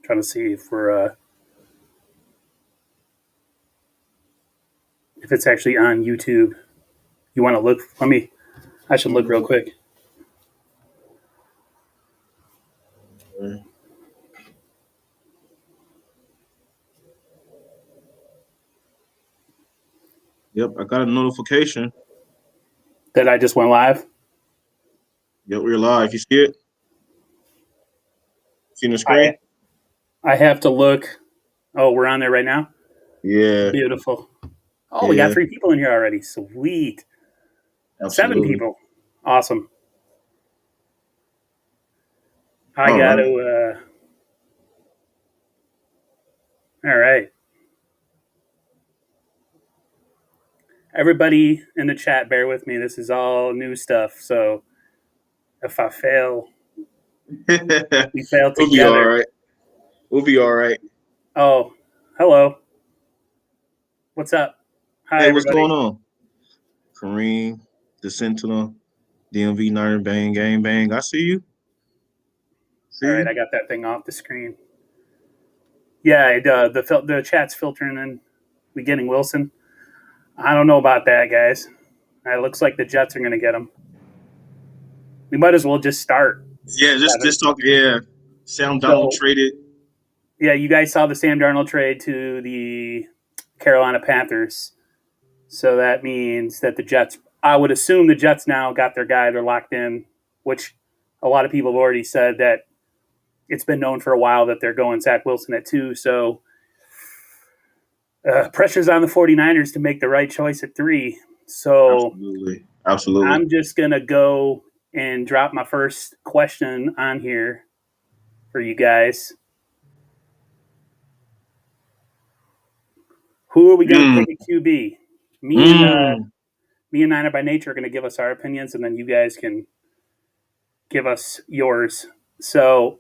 Trying to see if we're if it's actually on YouTube. You want to look? I should look real quick. Yep, I got a notification. That I just went live? Yep, we're live. You see it? See the screen? I have to look. Oh, we're on there right now? Yeah. Beautiful. Oh, we got 3 people in here already. Sweet. Absolutely. 7 people. Awesome. I got to... all right. Everybody in the chat, bear with me. This is all new stuff. So if I fail, we fail together. We'll be all right. We'll be all right. Oh, hello. What's up? Hi, hey, everybody. What's going on? Kareem, the Sentinel, DMV Niner, bang, gang, bang. I see you. All right, I got that thing off the screen. Yeah, the chat's filtering in. We getting Wilson? I don't know about that, guys. It looks like the Jets are going to get him. We might as well just start. Yeah, just talk. Yeah, Sam Darnold traded. Yeah, you guys saw the Sam Darnold trade to the Carolina Panthers. So that means that the Jets, I would assume the Jets now got their guy. They're locked in, which a lot of people have already said that it's been known for a while that they're going Zach Wilson at 2. So pressure's on the 49ers to make the right choice at 3. So Absolutely. I'm just going to go and drop my first question on here for you guys. Who are we going to pick at QB? Me and Niner by Nature are going to give us our opinions, and then you guys can give us yours. So,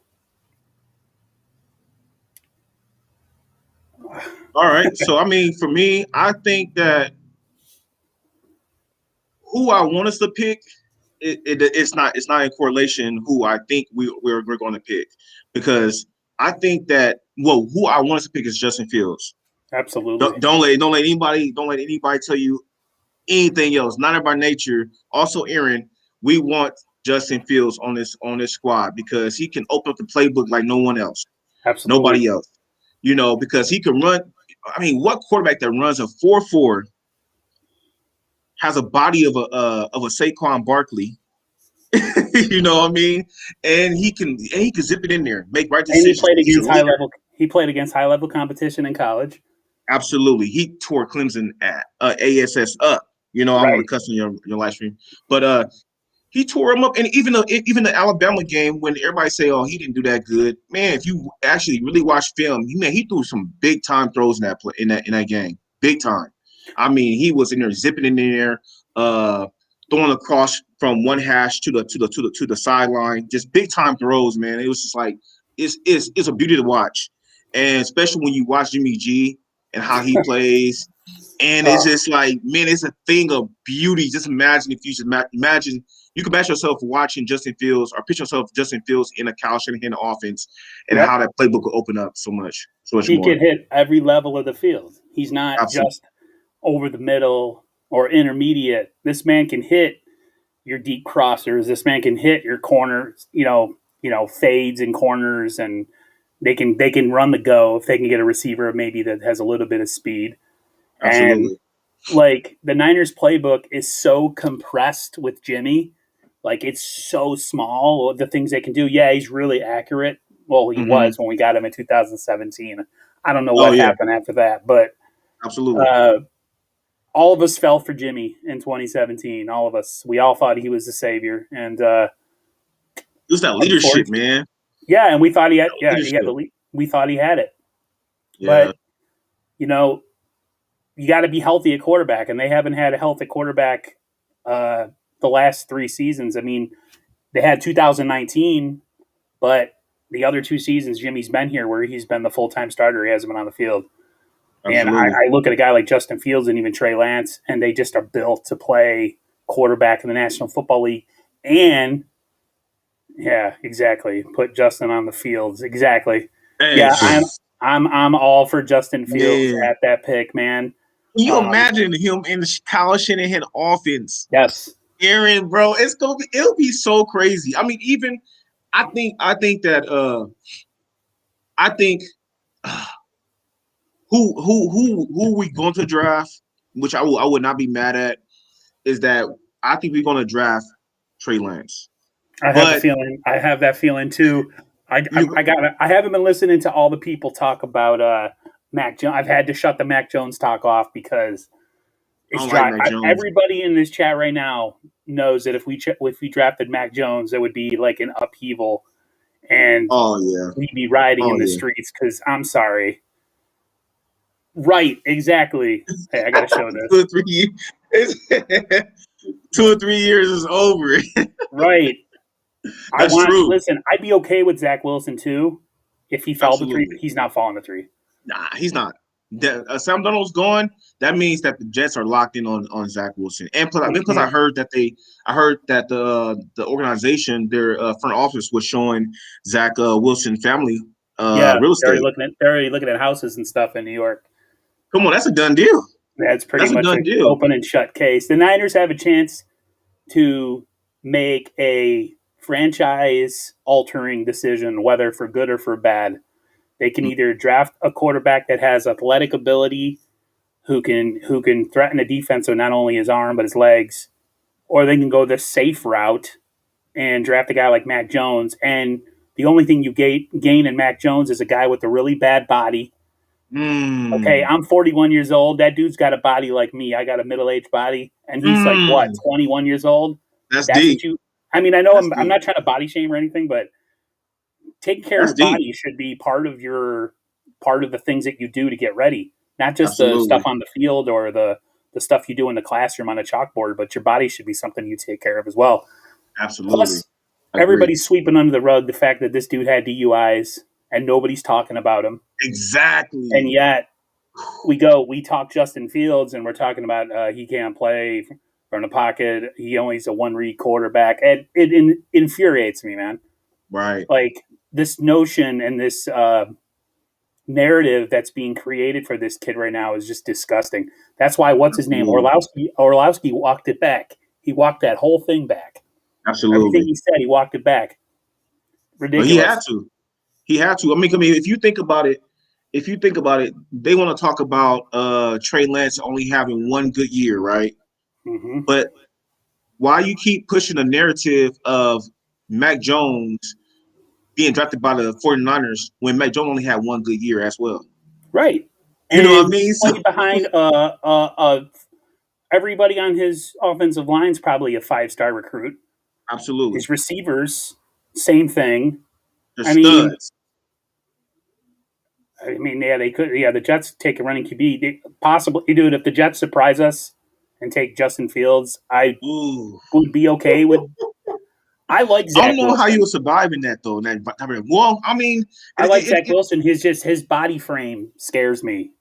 all right. So, I mean, for me, I think that who I want us to pick, it's not in correlation who I think we're going to pick, because I think that who I want us to pick is Justin Fields. Absolutely. Don't let anybody tell you anything else. Not by nature. Also, Aaron, we want Justin Fields on this squad because he can open up the playbook like no one else. Absolutely. Nobody else. Because he can run. I mean, what quarterback that runs a 4.4 has a body of a Saquon Barkley? You know what I mean? And he can zip it in there, make right decisions. And he played against high level competition in college. Absolutely. He tore Clemson at ASS up. I'm going to cuss on your live stream. But he tore him up. And even the Alabama game, when everybody say, oh, he didn't do that good, man, if you actually really watch film, he threw some big time throws in that game. Big time. I mean, he was in there zipping in there, throwing across from one hash to the sideline. Just big time throws, man. It was just like it's a beauty to watch. And especially when you watch Jimmy G and how he plays. And it's just like, man, it's a thing of beauty. Just imagine if you just imagine you can imagine yourself watching Justin Fields or picture yourself Justin Fields in a Kyle Shanahan offense and how that playbook will open up so much more. He can hit every level of the field. He's not just over the middle or intermediate. This man can hit your deep crossers. This man can hit your corners, fades and corners, and they can run the go if they can get a receiver maybe that has a little bit of speed. Absolutely. And like the Niners playbook is so compressed with Jimmy, like it's so small, the things they can do. Yeah, he's really accurate. Well, he was when we got him in 2017. I don't know what happened after that, but absolutely. All of us fell for Jimmy in 2017. All of us. We all thought he was the savior, and it was that leadership, man. Yeah, and we thought he had. Yeah, we thought he had it. Yeah. But you got to be healthy at quarterback, and they haven't had a healthy quarterback the last 3 seasons. I mean, they had 2019, but the other 2 seasons Jimmy's been here where he's been the full-time starter. He hasn't been on the field. Absolutely. And I look at a guy like Justin Fields and even Trey Lance, and they just are built to play quarterback in the National Football League. And, yeah, exactly, put Justin on the field. Exactly. Hey, Yeah, I'm all for Justin Fields man. at that pick, man. Can you Um, imagine him in the Kyle Shanahan offense? yes, Aaron, bro, it'll be so crazy. I mean, even I think who we going to draft, which I would not be mad at, is that I think we're going to draft Trey Lance. I have a But feeling. I have that feeling too. you, I haven't been listening to all the people talk about Mac Jones. I've had to shut the Mac Jones talk off because I it's don't like dry. Mac Jones. Everybody in this chat right now knows that if we drafted Mac Jones, it would be like an upheaval, and Oh yeah, we'd be riding oh in the yeah. streets. Because I'm sorry, right? Exactly. Hey, I got to show this. 2 or 3 years, 2 or 3 years is over. Right. That's true. Listen. I'd be okay with Zach Wilson too if he fell the three. Absolutely. He's not falling the three. Nah, he's not. Sam Darnold's gone. That means that the Jets are locked in on Zach Wilson. And plus, Mm-hmm. I heard that the organization, their front office, was showing Zach Wilson family Yeah, real estate. they're already looking at houses and stuff in New York. Come on, that's a done deal. That's pretty That's a much done an deal. open and shut case. The Niners have a chance to make a franchise altering decision, whether for good or for bad. They can either draft a quarterback that has athletic ability, who can threaten a defense with not only his arm but his legs, or they can go the safe route and draft a guy like Mac Jones. And the only thing you gain in Mac Jones is a guy with a really bad body. Okay, Mm, I'm 41 years old. That dude's got a body like me. I got a middle-aged body, and he's like what, mm. 21 years old. That's That's what deep. you. I mean, I know That's I'm deep. not trying to body shame or anything, but taking care of That's your deep. body should be part of the things that you do to get ready, not just the stuff Absolutely. on the field or the stuff you do in the classroom on a chalkboard, but your body should be something you take care of as well. Absolutely. Plus, I agree. everybody's sweeping under the rug the fact that this dude had DUIs and nobody's talking about him, and Exactly. yet we talk Justin Fields and we're talking about he can't play from the pocket. He only is a one read quarterback, and it infuriates me, man. Right. Like this notion and this narrative that's being created for this kid right now is just disgusting. That's why what's his name Absolutely. Orlowski walked it back. He walked that whole thing back. Everything Absolutely. he said, he walked it back. But he had Ridiculous. to. He had to. I mean, if you think about it, they want to talk about Trey Lance only having one good year, right? Mm-hmm. But why you keep pushing the narrative of Mac Jones being drafted by the 49ers when Mac Jones only had one good year as well? Right. You know what I And mean? he's So playing behind everybody on his offensive line is probably a 5-star recruit. absolutely. His receivers, same thing. They're I mean, studs. yeah, they could. Yeah, the Jets take a running QB. They possibly do it if the Jets surprise us and take Justin Fields. I Ooh. would be okay with. I like I don't Zach know how you Wilson. would survive in that though. Well, I mean, I like Zach Wilson. His body frame scares me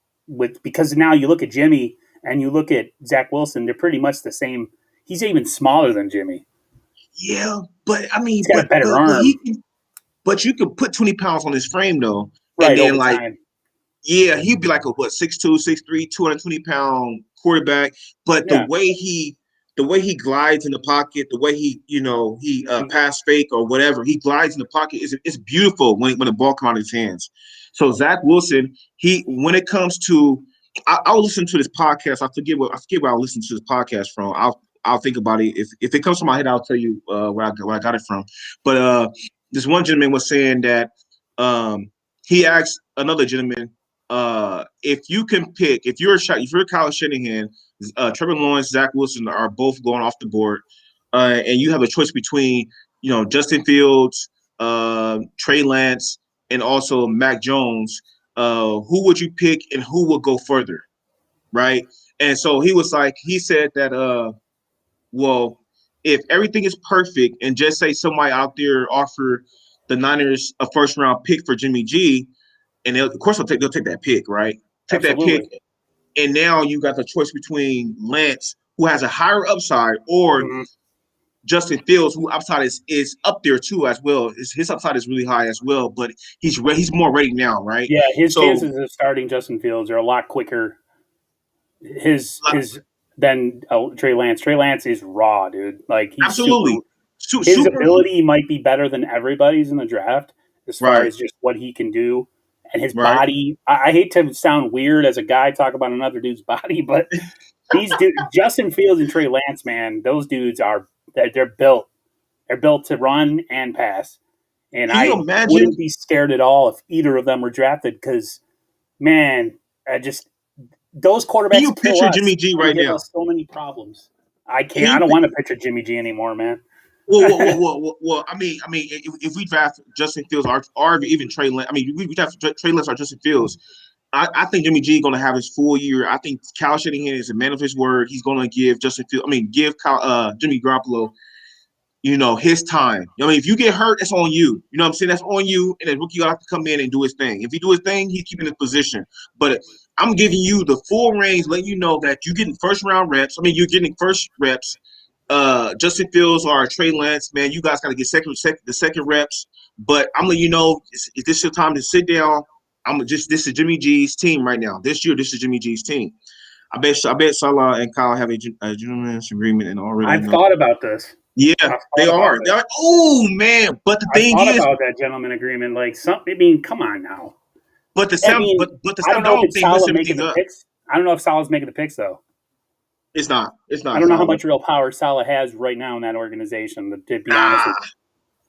because now you look at Jimmy and you look at Zach Wilson. They're pretty much the same. He's even smaller than Jimmy. yeah, but I He's mean, got a better but he arm. can. But you could put 20 pounds on his frame though, and Right then over like, time. yeah, he'd be like a what 6'2", 6'3", 220-pound quarterback. But Yeah. the way he glides in the pocket, the way he pass fake or whatever, he glides in the pocket it's beautiful when the ball comes out of his hands. So Zach Wilson, when it comes to, I'll listen to this podcast. I forget where I listen to this podcast from. I'll think about it. If it comes to my head, I'll tell you where I got it from. But this one gentleman was saying that he asked another gentleman, if you can pick, if you're Kyle Shanahan, Trevor Lawrence, Zach Wilson are both going off the board, and you have a choice between Justin Fields, Trey Lance, and also Mac Jones. Who would you pick, and who would go further, right? And so he said that well, if everything is perfect and just say somebody out there offer the Niners a first round pick for Jimmy G, and of course they'll take that pick, right? Take that pick, Absolutely. and now you got the choice between Lance, who has a higher upside, or Mm-hmm. Justin Fields, who upside is up there too as well. His upside is really high as well, but he's more ready now, right? Yeah, his So chances of starting Justin Fields are a lot quicker. His than Trey Lance. Trey Lance is raw, dude. Like he's super. absolutely, His super ability might be better than everybody's in the draft as far right, as just what he can do and his right. body. I hate to sound weird as a guy talk about another dude's body, but Justin Fields and Trey Lance, man, those dudes are they're built. They're built to run and pass. And Can you I imagine? wouldn't be scared at all if either of them were drafted because, man, I just those Can quarterbacks you kill picture us Jimmy G and right give now? us so many problems. I Can can't. I you? don't want to picture Jimmy G anymore, man. Well. If we draft Justin Fields or even Trey Lance, we draft Trey Lance or Justin Fields. I think Jimmy G is going to have his full year. I think Kyle Shanahan is a man of his word. He's going to give Justin Fields. Give Jimmy Garoppolo, his time. If you get hurt, it's on you. You know what I'm saying? That's on you. And then rookie will have to come in and do his thing. If he do his thing, he's keeping his position. But I'm giving you the full range, letting you know that you're getting first round reps. You're getting first reps. Justin Fields or Trey Lance, man, you guys got to get the second reps. But I'm letting you know, is this your time to sit down? This is Jimmy G's team right now. This year, this is Jimmy G's team. I bet Salah and Kyle have a gentleman's agreement and already I've know. thought about this. Yeah, I've they thought about are. this. They're like, oh man. But the I've thing thought is, about that gentleman agreement. Like something. I mean, come on now. but the I Sam, mean, but the I Sam don't know if Donald it's thing messed Salah making everything the up. picks. I don't know if Salah's making the picks though. It's not. It's I not don't know how Salah. much real power Salah has right now in that organization. To be honest with Nah, you,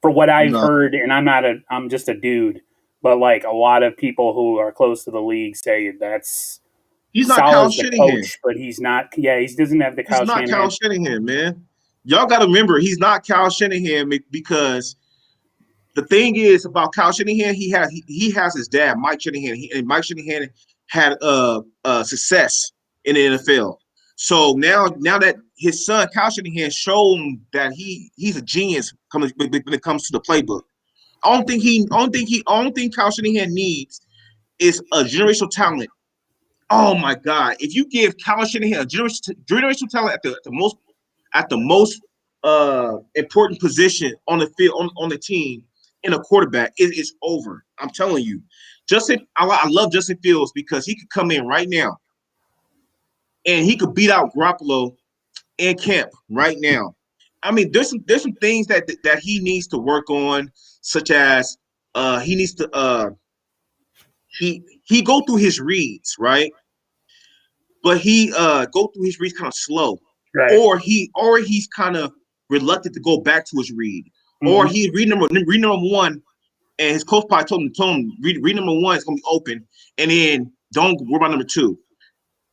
for what I've no. heard, and I'm just a dude, but like a lot of people who are close to the league say that's He's not Kyle Salah's the Shanahan. coach, but he's not. Yeah, he doesn't have the He's Kyle not Kyle Shanahan. Shanahan, man. Y'all got to remember, he's not Kyle Shanahan because the thing is about Kyle Shanahan, he has his dad, Mike Shanahan, and Mike Shanahan had success in the NFL. So now that his son Kyle Shanahan shown that he's a genius when it comes to the playbook. Only thing Kyle Shanahan needs is a generational talent. Oh my God! If you give Kyle Shanahan a generational talent at the most important position on the field on the team in a quarterback, it is over. I'm telling you, I love Justin Fields because he could come in right now and he could beat out Garoppolo and Kemp right now. There's some things that he needs to work on, such as he needs to he go through his reads, right? But he go through his reads kind of slow, Right. or he's kind of reluctant to go back to his read, or Mm-hmm. he read number one, and his coach probably told him read number one, it's gonna be open, and then don't worry about number two.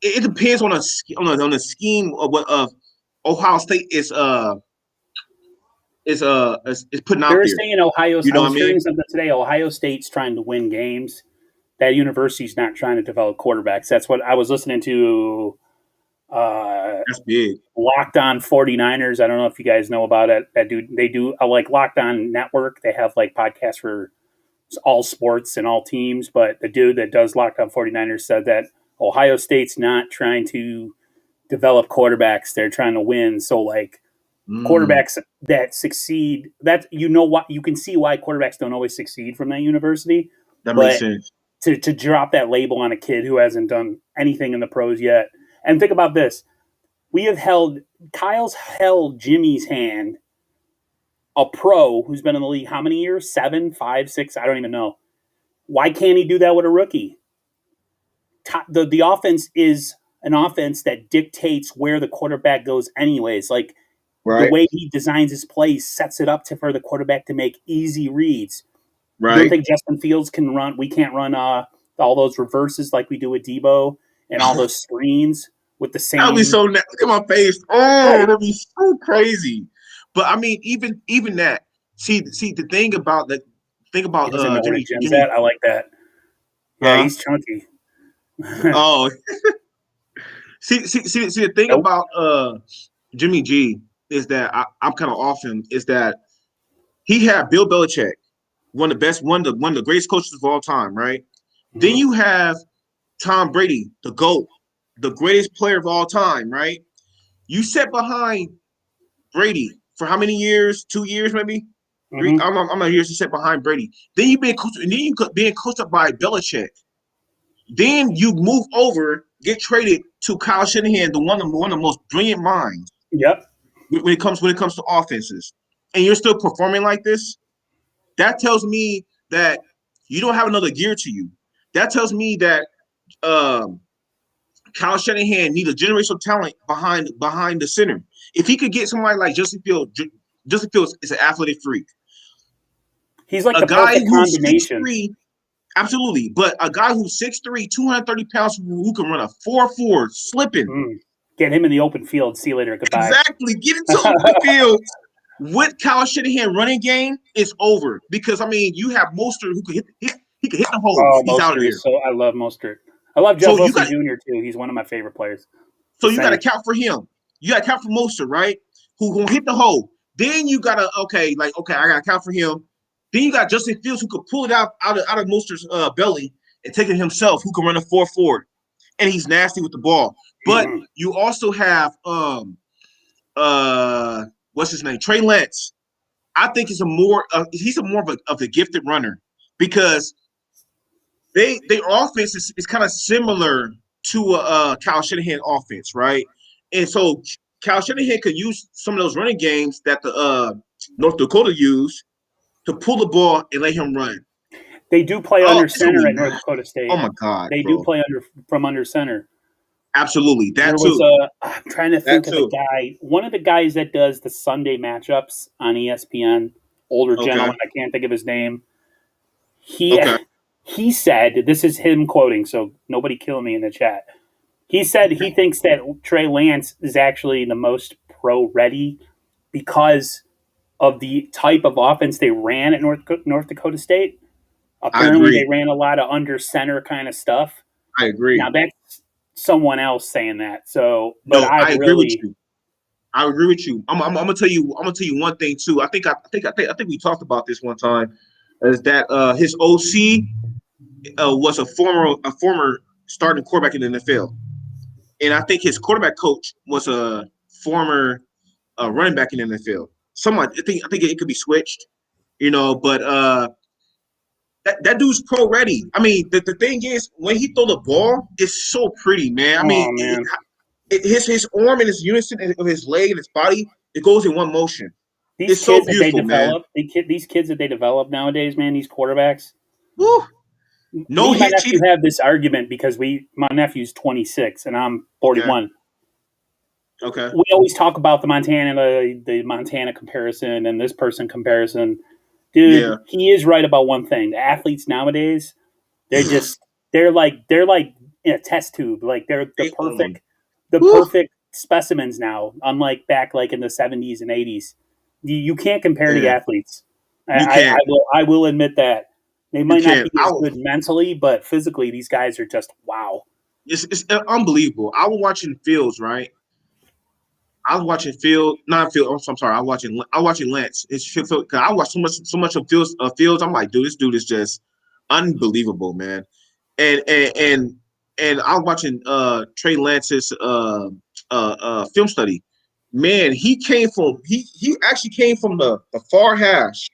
It depends on the scheme of what Ohio State is putting out They're there. saying Ohio's. You I know what I was mean? hearing something today. Ohio State's trying to win games. That university's not trying to develop quarterbacks. That's what I was listening to. That's big. Locked On 49ers. I don't know if you guys know about it. That dude, they do a like Locked On Network. They have like podcasts for all sports and all teams. But the dude that does Locked On 49ers said that Ohio State's not trying to develop quarterbacks. They're trying to win. So like quarterbacks that succeed, that what you can see why quarterbacks don't always succeed from that university. That makes But sense. to drop that label on a kid who hasn't done anything in the pros yet. And think about this. Kyle's held Jimmy's hand, a pro who's been in the league how many years? 7, 5, 6, I don't even know. Why can't he do that with a rookie? The offense is an offense that dictates where the quarterback goes anyways. Like the Right. way he designs his plays sets it up for the quarterback to make easy reads. You don't Right. think Justin Fields can run? We can't run all those reverses like we do with Debo and all those screens with the That'd be same. so. Look at my face. Oh, Right. that'd be so crazy. But even that. See the thing about He doesn't know where the gym's Jimmy. at. I like that. Yeah, Huh? he's chunky. Oh, see the thing Nope. about Jimmy G is that I'm kind of off him. Is that he had Bill Belichick, one of the greatest coaches of all time, right? Then Mhm. you have Tom Brady, the GOAT, the greatest player of all time, right? You sat behind Brady for how many years? 2 years, maybe 3. Mm-hmm. I'm not years to sit behind Brady. Then you being coached, and then you being coached up by Belichick. Then you move over, get traded to Kyle Shanahan, one of the most brilliant minds. Yep. When it comes to offenses, and you're still performing like this, that tells me that you don't have another gear to you. That tells me that Kyle Shanahan needs a generational talent behind the center. If he could get somebody like Justin Fields is an athletic freak. He's like A the guy perfect who's combination. 6'3", absolutely, but a guy who's 6'3", 230 pounds, who can run a 4.4, slipping. Get him in the open field. See you later. Goodbye. Exactly. Get into open field. With Kyle Shanahan running game, it's over. Because, I mean, you have Mostert who could hit the holes. Oh, He's out of Mostert here. is I love Mostert. I love Jeff Wilson Jr. too. He's one of my favorite players. So you got to count for him. You got to count for Mostert, right? Who gonna hit the hole. Then you got to, I got to count for him. Then you got Justin Fields who could pull it out of Mostert's belly and take it himself, who can run a 4.4. And he's nasty with the ball. But you also have what's his name? Trey Lance. I think he's more of a gifted runner, because their offense is kind of similar to Kyle Shanahan offense, right? And so Kyle Shanahan could use some of those running games that the North Dakota used to pull the ball and let him run. They do play under center at North Dakota State. Oh my God, they do play from under center. Absolutely, I'm trying to think of the guy. One of the guys that does the Sunday matchups on ESPN, older gentleman. I can't think of his name. He said, this is him quoting, so nobody kill me in the chat. He said he thinks that Trey Lance is actually the most pro-ready because of the type of offense they ran at North Dakota State. Apparently, they ran a lot of under center kind of stuff. I agree. Now that's someone else saying that. So, but I agree with you. I agree with you. I'm gonna tell you. I'm gonna tell you one thing too. I think we talked about this one time. Is that his OC was a former starting quarterback in the NFL, and I think his quarterback coach was a former running back in the NFL. I think it could be switched, but. That dude's pro ready. I mean, the thing is, when he throw the ball, it's so pretty, man. I mean, his arm and his unison of his leg and his body, it goes in one motion. It's so beautiful, man. These kids that they develop nowadays, man, these quarterbacks. Woo. No, my nephew have this argument because my nephew's 26 and I'm 41. Okay. We always talk about the Montana comparison and this person comparison. Dude, he is right about one thing. The athletes nowadays, they're like in a test tube. Like they're the perfect specimens now. Unlike back like in the 70s and 80s, you can't compare the athletes. I will admit that they might not be as good mentally, but physically, these guys are just wow. It's unbelievable. I was watching Fields, right? I was watching I'm sorry. I was watching Lance. I watched so much of Fields. I'm like, dude, this dude is just unbelievable, man. And I was watching Trey Lance's film study. Man, he actually came from the far hash.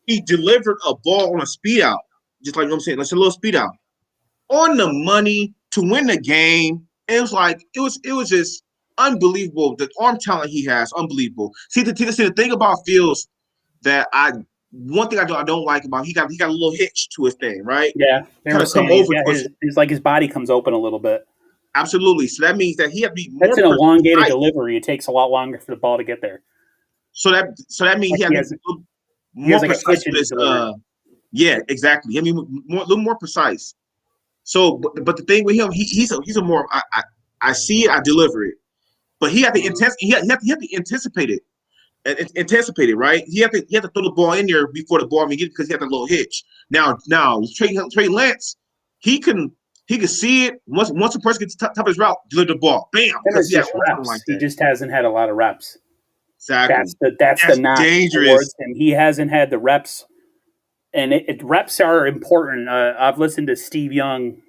He delivered a ball on a speed out, just like I'm saying, it's a little speed out on the money to win the game. It was just unbelievable. The arm talent he has, unbelievable. See the thing about Fields that one thing I don't like about him, he got a little hitch to his thing, right? Yeah, kind of come over. His body comes open a little bit. Absolutely. So that means that he had to be more. That's an elongated delivery. It takes a lot longer for the ball to get there. So that means he has more precise. Yeah, exactly. I mean, a little more precise. So, but the thing with him, he's a more I see it, I deliver it, but he had to anticipate it, right? He had to throw the ball in there before the ball even get, because he had a little hitch. Now Trey Lance, he can see it once a person gets to top of his route, deliver the ball, bam. Because he just hasn't had a lot of reps. Exactly. That's the knock dangerous. And he hasn't had the reps. And reps are important. I've listened to Steve Young.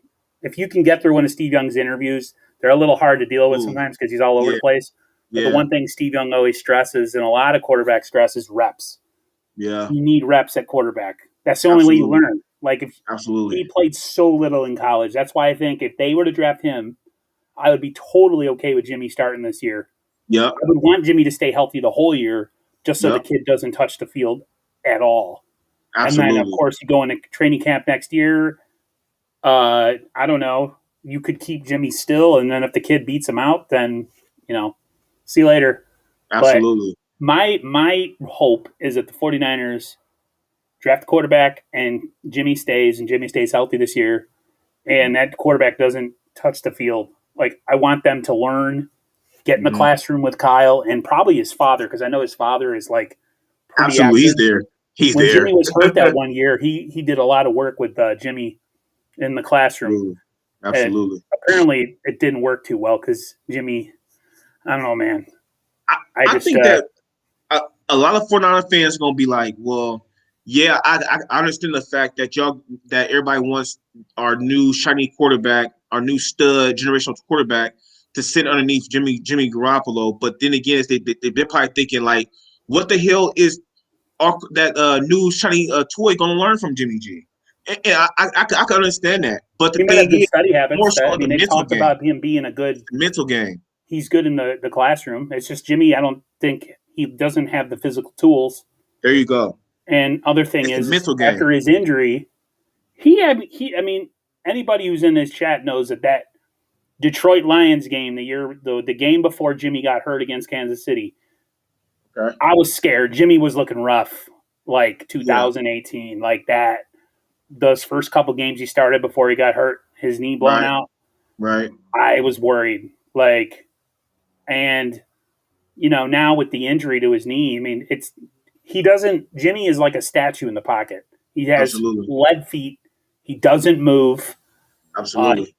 If you can get through one of Steve Young's interviews, they're a little hard to deal with sometimes because he's all over the place. But the one thing Steve Young always stresses, and a lot of quarterbacks stress, is reps. Yeah. You need reps at quarterback. That's the only way you learn. Like, if he played so little in college, that's why I think if they were to draft him, I would be totally okay with Jimmy starting this year. Yeah. I would want Jimmy to stay healthy the whole year, just so the kid doesn't touch the field at all. Absolutely. And then, of course, you go into training camp next year. I don't know. You could keep Jimmy still, and then if the kid beats him out, then, see you later. Absolutely. But my hope is that the 49ers draft a quarterback and Jimmy stays healthy this year, and that quarterback doesn't touch the field. Like, I want them to learn, get in the classroom with Kyle and probably his father, because I know his father is like pretty absolutely active. When Jimmy was hurt that one year, he did a lot of work with Jimmy in the classroom. Absolutely. And apparently, it didn't work too well because Jimmy, I don't know, man. I think that a lot of 49er fans are going to be like, well, yeah, I understand the fact that that everybody wants our new shiny quarterback, our new stud generational quarterback to sit underneath Jimmy Garoppolo. But then again, they're probably thinking like, what the hell is that new shiny toy going to learn from Jimmy G? And I can understand that. But the thing is, study habits. more so they talked about him being a good mental game. He's good in the classroom. It's just Jimmy, I don't think he doesn't have the physical tools. There you go. And other thing it's is, after his injury, I mean, anybody who's in this chat knows that Detroit Lions game, the game before Jimmy got hurt against Kansas City, I was scared. Jimmy was looking rough, like 2018, like that. Those first couple games he started before he got hurt, his knee blown out. Right. I was worried. And now with the injury to his knee, I mean, Jimmy is like a statue in the pocket. He has lead feet. He doesn't move. Absolutely.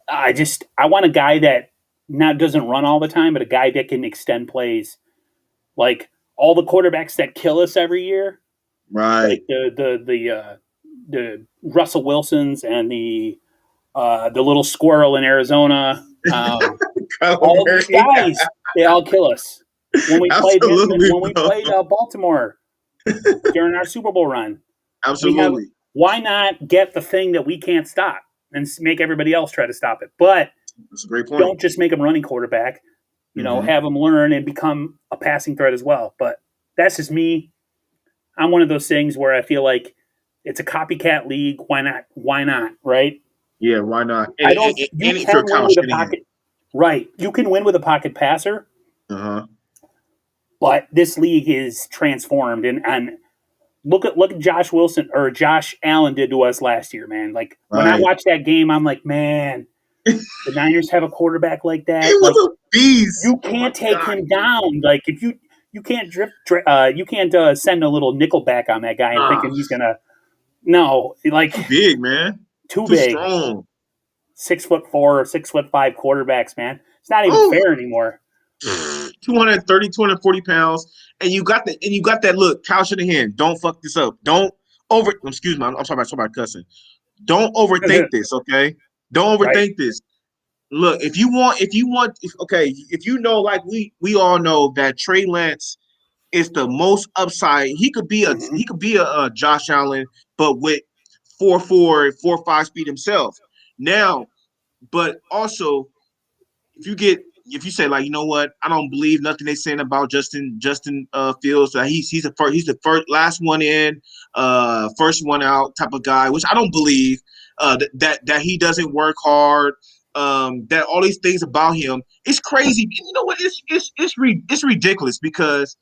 I want a guy that not doesn't run all the time, but a guy that can extend plays. Like all the quarterbacks that kill us every year. Right. Like the Russell Wilsons and the little squirrel in Arizona. All these guys, they all kill us. When we played Baltimore during our Super Bowl run. Absolutely. Why not get the thing that we can't stop and make everybody else try to stop it? But that's a great point. Don't just make them running quarterback. Have them learn and become a passing threat as well. But that's just me. I'm one of those things where I feel like it's a copycat league. Why not? Why not? Right? Yeah, why not? You can win with a pocket. Right. You can win with a pocket passer. But this league is transformed, and look at Josh Wilson or Josh Allen did to us last year, man. Like when I watched that game, I'm like, man, the Niners have a quarterback like that. It was a beast. You can't take him down. Like if you can't you can't send a little nickel back on that guy and thinking he's gonna. No, like too big, man. Too big. Strong. 6'4" or 6'5" quarterbacks, man. It's not even fair anymore. 230, 240 pounds, and you got that look. Kyle Shanahan, don't fuck this up. Excuse me. I'm sorry about cussing. Don't overthink this, okay? Don't overthink this. Look, if you know, like we all know that Trey Lance is the most upside. He could be a Josh Allen, but with 4.4, 4.5 speed himself. Now, but also if you say like, you know what, I don't believe nothing they're saying about Justin Fields. He's the first last one in, first one out type of guy, which I don't believe. That he doesn't work hard. That all these things about him, it's crazy. You know what? It's ridiculous because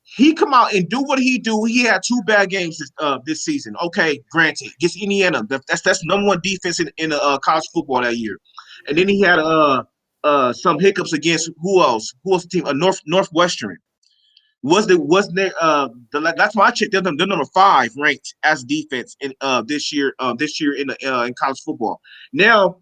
he come out and do what he do. He had 2 bad games this season. Okay, granted, against Indiana, that's number 1 defense in college football that year, and then he had some hiccups against who else? Who else? The team? Northwestern. That's why I checked them. They're number 5 ranked as defense in this year in college football. Now,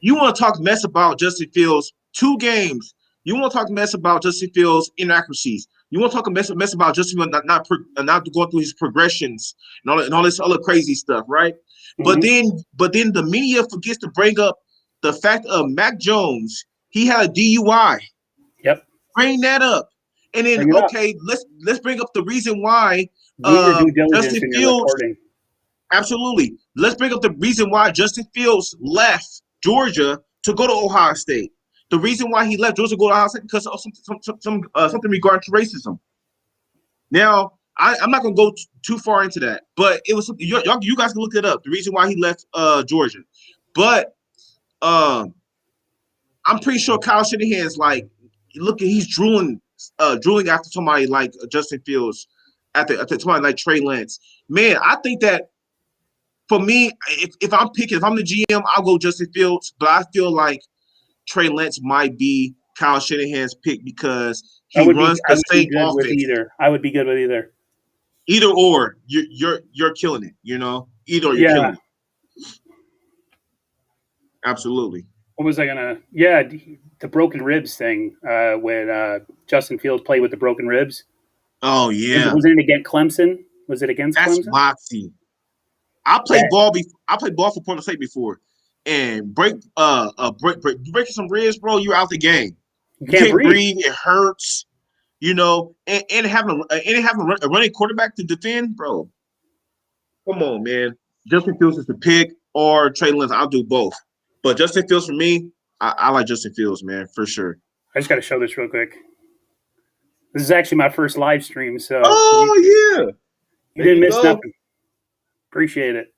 you want to talk mess about Justin Fields? 2 games. You want to talk mess about Justin Fields' inaccuracies. You want to talk mess about Justin Fields not going through his progressions and all this other crazy stuff, right? Mm-hmm. But then the media forgets to bring up the fact of Mac Jones. He had a DUI. Yep. Bring that up. And then, okay, let's bring up the reason why do your due diligence Justin in your Fields. reporting. Absolutely. Let's bring up the reason why Justin Fields left Georgia to go to Ohio State. The reason why he left Georgia to go to Ohio State because of something regarding to racism. Now, I'm not going to go too far into that, but it was you guys can look it up. The reason why he left Georgia, but I'm pretty sure Kyle Shanahan's like, he's drooling after somebody like Justin Fields, after somebody like Trey Lance. Man, I think that for me, if I'm the GM, I'll go Justin Fields, but I feel like Trey Lance might be Kyle Shanahan's pick because he runs the same offense. I would be good with either. Either or, you're killing it. You know, either or, you're killing it. Absolutely. What was I gonna? Yeah, the broken ribs thing. When Justin Fields played with the broken ribs. Oh yeah. Was it against Clemson? Was it against Clemson? That's moxie. I played ball for Portland State before, and breaking some ribs, bro. You're out the game. You can't breathe. It hurts. You know, and having a running quarterback to defend, bro. Come on, man. Justin Fields is the pick, or Trey Lance. I'll do both. But Justin Fields for me, I like Justin Fields, man, for sure. I just got to show this real quick. This is actually my first live stream, so yeah, you didn't miss nothing. Appreciate it.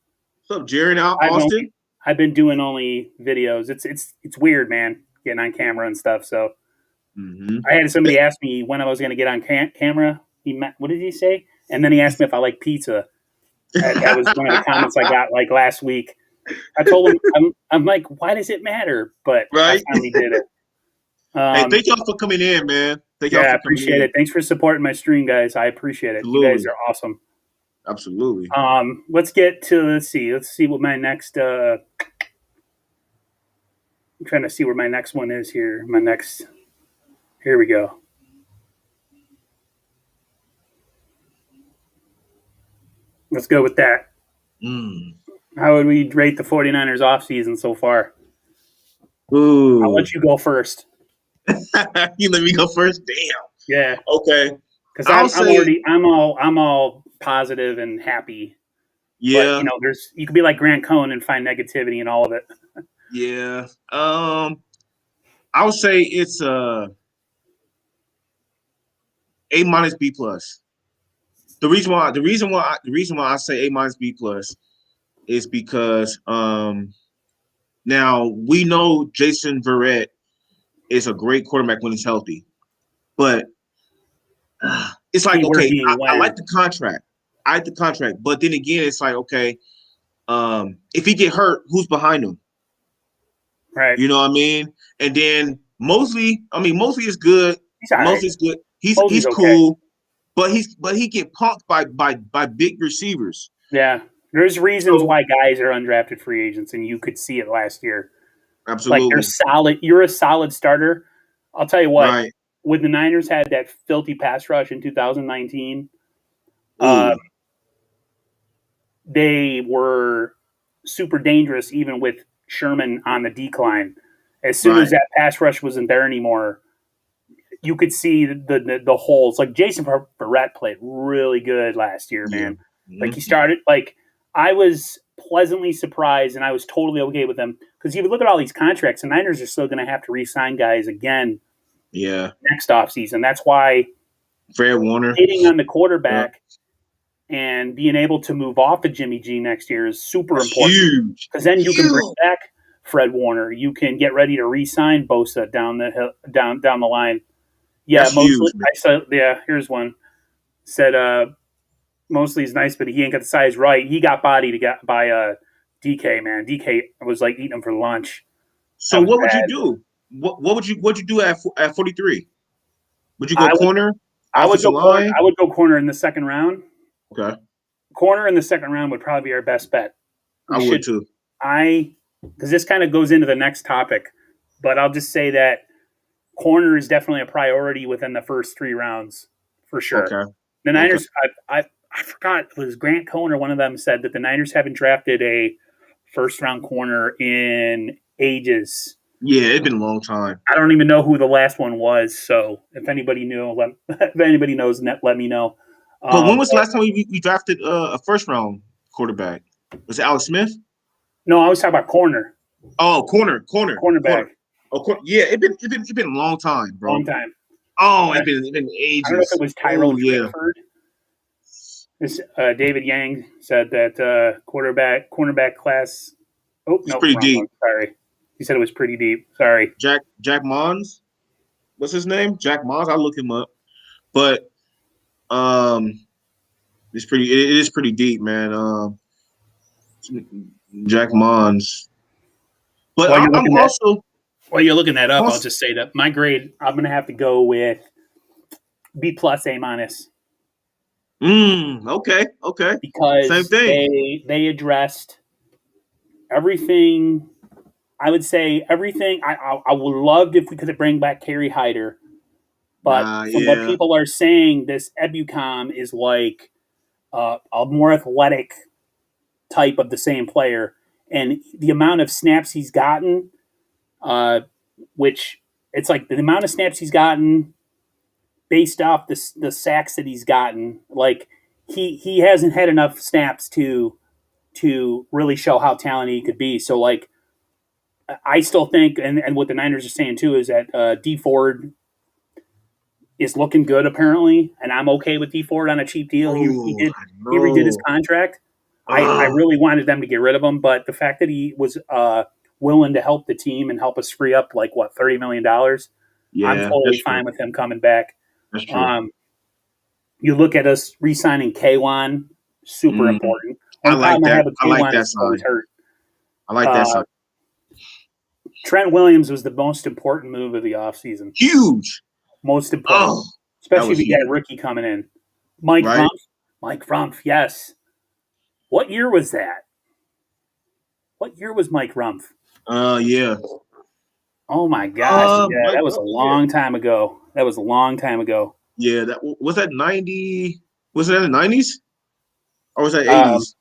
What's up, Jerry? Now, Austin. I've been doing only videos. It's weird, man, getting on camera and stuff. So I had somebody ask me when I was going to get on camera. What did he say? And then he asked me if I like pizza. That was one of the comments I got like last week. I told him, I'm like, why does it matter? But I finally did it. Hey, thank y'all for coming in, man. I appreciate it. Thanks for supporting my stream, guys. I appreciate it. Absolutely. You guys are awesome. Absolutely. Let's see what my next I'm trying to see where my next one is here. Here we go. Let's go with that. How would we rate the 49ers offseason so far? Ooh. I'll let you go first. You let me go first? Damn. Yeah. Okay. Because I'm all positive and happy. Yeah. But, you could be like Grant Cohn and find negativity in all of it. Yeah. I would say it's A-, B+. The reason why I say A-, B+ is because now we know Jason Verrett is a great quarterback when he's healthy, but it's like, okay, I like the contract. But then again, it's like, okay, if he get hurt, who's behind him? Right. You know what I mean? And then Mosley is good. Mosley's good. He's cool, but he get punked by big receivers. Yeah. There's reasons why guys are undrafted free agents, and you could see it last year. Absolutely. Like, they're solid. You're a solid starter. I'll tell you what. Right. When the Niners had that filthy pass rush in 2019, they were super dangerous even with Sherman on the decline. As soon as that pass rush wasn't there anymore, you could see the holes. Like, Jason Verrett played really good last year, man. Yeah. Like, he started – like, I was pleasantly surprised, and I was totally okay with them. Because if you look at all these contracts, the Niners are still going to have to re-sign guys again next offseason. That's why Fred Warner hitting on the quarterback and being able to move off of Jimmy G next year is super important. Huge. Because then you can bring back Fred Warner. You can get ready to re-sign Bosa down the line. Yeah, here's one. Said Mosley's nice, but he ain't got the size right. He got bodied by DK, man. DK was like eating him for lunch. So what would you do? What would you do at 43? Would you go corner? I would go corner in the second round. Okay. Corner in the second round would probably be our best bet. I would too. Because this kind of goes into the next topic, but I'll just say that corner is definitely a priority within the first 3 rounds for sure. Okay. The Niners, I forgot, it was Grant Cohn or one of them said that the Niners haven't drafted a first round corner in ages. Yeah, it's been a long time. I don't even know who the last one was. So if anybody knew, if anybody knows, let me know. But when was the last time we drafted a first round quarterback? Was it Alex Smith? No, I was talking about corner. Oh, corner. Cornerback. Oh, yeah, it's been a long time, bro. Long time. Oh, it's been I don't know if ages. it was Oh Tyrell yeah. Drickford. This David Yang said that cornerback class. Oh It's no, pretty wrong one. deep. Sorry, he said it was pretty deep. Sorry. Jack Mons. What's his name? Jack Mons. I'll look him up. But um, it is pretty deep, man. Jack Mons. But While you're I'm looking also that up, I'll just say that my grade I'm gonna have to go with B plus A minus okay. Same because thing. they addressed everything. I would say everything. I would love if we could bring back Kerry Hyder, but from what Yeah. people are saying, this Ebucom is like a more athletic type of the same player, and the amount of snaps he's gotten, which it's like the amount of snaps he's gotten based off the sacks that he's gotten, like he hasn't had enough snaps to really show how talented he could be. So like I still think, and what the Niners are saying too is that D Ford is looking good apparently, and I'm okay with D Ford on a cheap deal. Oh, I He redid his know. contract. I really wanted them to get rid of him, but the fact that he was willing to help the team and help us free up like what $30 million, I'm Yeah, totally that's true. fine with him coming back. That's true. Um, you look at us re-signing K1, super Mm, important. I Only like problem I that. have with I like K1 that is always sign. hurt. I like that Uh, sign. Trent Williams was the most important move of the offseason. Huge. Most important, Oh, that especially if was you get a huge. rookie coming in. Mike Right? Rumpf. Mike Rumpf, yes. What year was that? What year was Mike Rumpf? Yeah. Oh my gosh, yeah, Mike that was a Rupp, yeah. long time ago. That was a long time ago. Yeah, that was that 90. Was that in the 90s? Or was that Um, 80s?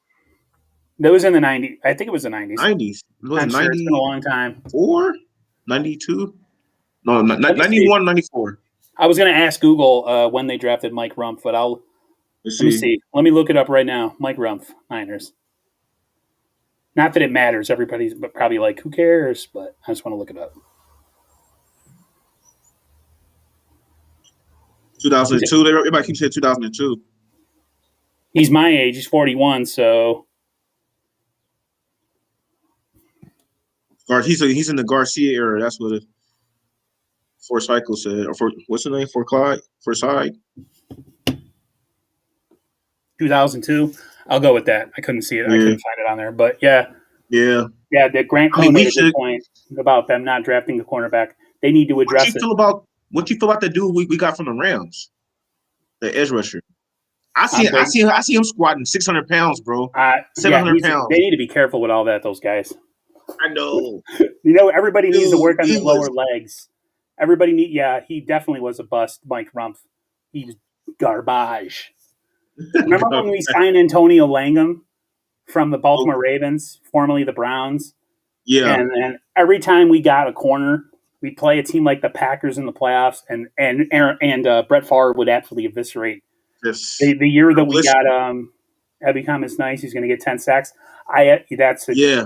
that was in the 90s. I think it was the 90s. 90s. Was it Not sure. It's been a 94? long time. 92? No, Let me see. 91, 94. I was going to ask Google when they drafted Mike Rumpf, but Let's let me see. see. Let me look it up right now. Mike Rumpf, Niners. Not that it matters. Everybody's probably like, who cares? But I just want to look it up. 2002. Everybody keeps saying 2002. He's my age. He's 41. So He's in the Garcia era. That's what it, for Cycle said. Or for what's the name? For Clyde? For Side? 2002. I'll go with that. I couldn't see it. I Yeah. couldn't find it on there. But yeah, Yeah. that Grant I mean, Cohn we made a good should. point about them not drafting the cornerback. They need to address it. What you feel about the dude we got from the Rams, the edge rusher? I'm waiting. I see him squatting 600 pounds, bro. Yeah, 700 they pounds. need to be careful with all that. Those guys. I know. Everybody needs to Dude, work on their lower legs. Everybody need. Yeah, he definitely was a bust. Mike Rumpf. He was garbage. Remember when we signed Antonio Langham from the Baltimore Ravens, formerly the Browns? Yeah. And every time we got a corner, we'd play a team like the Packers in the playoffs, and Brett Favre would absolutely eviscerate. Yes. The year that we got Ebicom is nice. He's going to get 10 sacks. Yeah.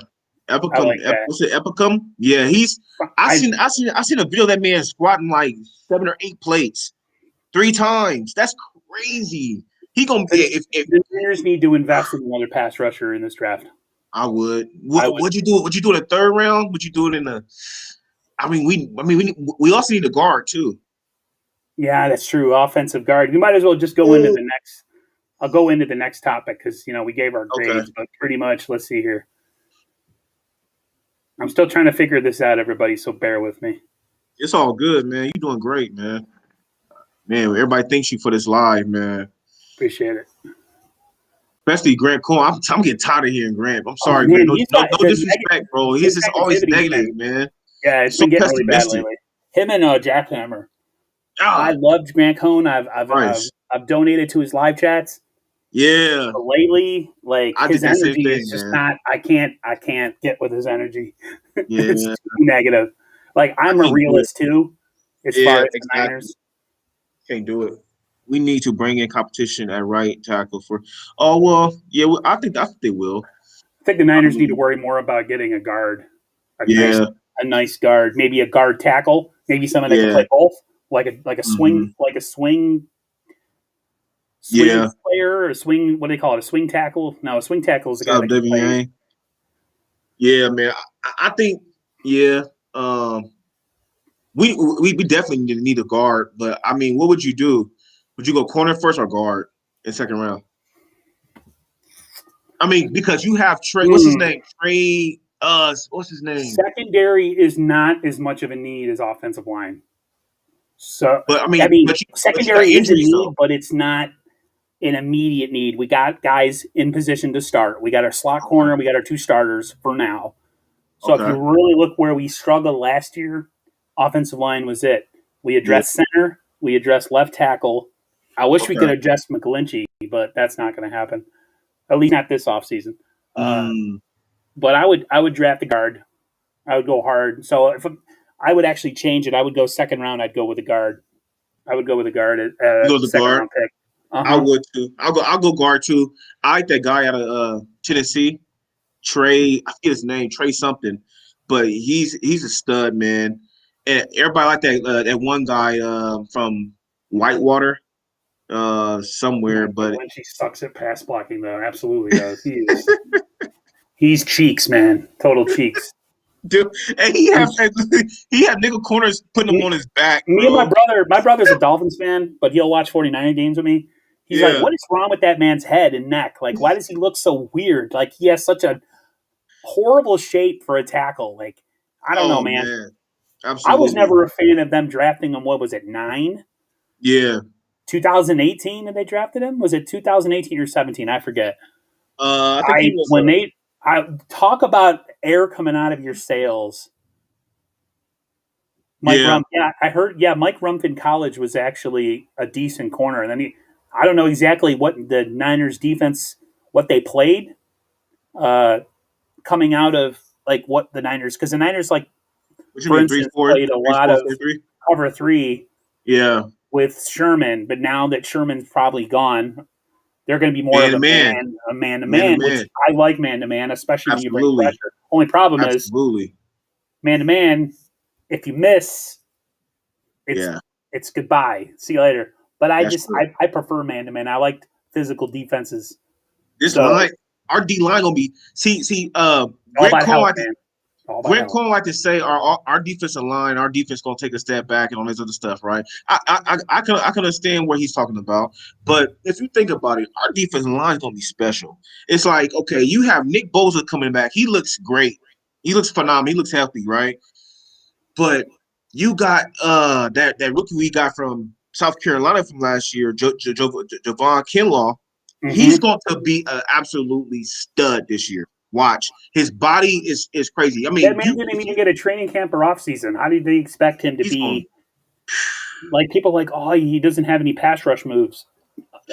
Epicum. like What's it? Epicum? Yeah, I seen a video of that man squatting like 7 or 8 plates 3 times. That's crazy. He gonna be if the Niners need to invest in another pass rusher in this draft. I would. Would you do it? Would you do it in the 3rd round? Would you do it in the? We also need a guard too. Yeah, that's true. Offensive guard. You might as well just go into the next. I'll go into the next topic because we gave our grades, but pretty much. Let's see here. I'm still trying to figure this out, everybody. So bear with me. It's all good, man. You're doing great, man. Man, everybody thanks you for this live, man. Appreciate it. Especially Grant Cohn. I'm getting tired of hearing Grant. I'm sorry, man. No disrespect, bro. He's just always negative, man. Yeah, it's been getting really bad lately. Him and Jackhammer. I loved Grant Cohn. I've donated to his live chats. Yeah. But lately, like his energy is just man. not. I can't get with his energy. Yeah. It's too negative. Like, I I'm a can't do it. realist too, as far Yeah, as the exactly. Niners. Can't do it. We need to bring in competition at right tackle for. Oh well, yeah. I think they will. I think the Niners need to Um, worry more about getting a guard, yeah, a nice guard, maybe a guard tackle, maybe someone that can yeah, play both, like a hmm swing yeah. player, or swing. What do they call it? A swing tackle? No, a swing tackle is the What's guy up, that can play. WA? Yeah, man. I think yeah. Um, we definitely need a guard, but I mean, what would you do? Would you go corner first or guard in second round? I mean, because you have Trey. What's his Hmm. name? Trey. What's his name? Secondary is not as much of a need as offensive line. So, But I I mean, mean, but you got secondary is a injuries need, though. but it's not an immediate need. We got guys in position to start. We got our slot Okay. corner. We got our two starters for now. So if you Okay. really look where we struggled last year, offensive line was it. We Yeah. addressed center. We addressed left tackle. I wish we Okay. could address McGlinchey, but that's not going to happen. At least not this offseason. Mm. But I would draft a guard. I would go hard. So if I would actually change it, I would go second round. I'd go with a guard. I would go with a guard at You go to second guard. round pick. Uh I huh. would too. I'll go guard too. I like that guy out of Tennessee, Trey. I forget his name, Trey something, but he's a stud, man. And everybody like that one guy from Whitewater somewhere, Man, but McGlinchey sucks at pass blocking though. Absolutely does. He's cheeks, man. Total cheeks. dude, and he had nickel corners putting him on his back, Me and bro. my brother's a Dolphins fan, but he'll watch 49er games with me. He's like, Yeah. what is wrong with that man's head and neck? Like, why does he look so weird? Like, he has such a horrible shape for a tackle. Like, I don't know, Oh man. man, I was absolutely. never a fan of them drafting him. What was it, Yeah. 2018 that they drafted him? Was it 2018 or 17? I forget. I think he was I talk about air coming out of your sails. Mike yeah. Rumph, yeah, I heard. Yeah, Mike Rumph in college was actually a decent corner, and then I don't know exactly what the Niners defense, what they played, uh, coming out of like what the Niners, because the Niners, like What you for mean instance, played a lot 4 of 4 3? cover three Yeah. with Sherman, but now that Sherman's probably gone, they're going to be more Man of to man. a man to Man to man, which man. I like man to man, especially when you bring Absolutely. pressure. Only problem is Absolutely. man to man. If you miss, it's Yeah. it's goodbye. See you later. But I That's just true. I prefer man to man. I like physical defenses. This So line, our D line gonna be all Grant about Cole health, like to man. All about Grant health. Cole like to say our defensive line, our defense gonna take a step back and all this other stuff, right? I can understand what he's talking about, but if you think about it, our defensive line is gonna be special. It's like, okay, you have Nick Bosa coming back. He looks great. He looks phenomenal. He looks healthy, right? But you got that rookie we got from South Carolina from last year, Javon Kinlaw. He's Mm-hmm. going to be an absolutely stud this year. Watch, his body is crazy. I That mean, man didn't even get a training camp or off season. How did they expect him to he's going be like people like, oh, he doesn't have any pass rush moves.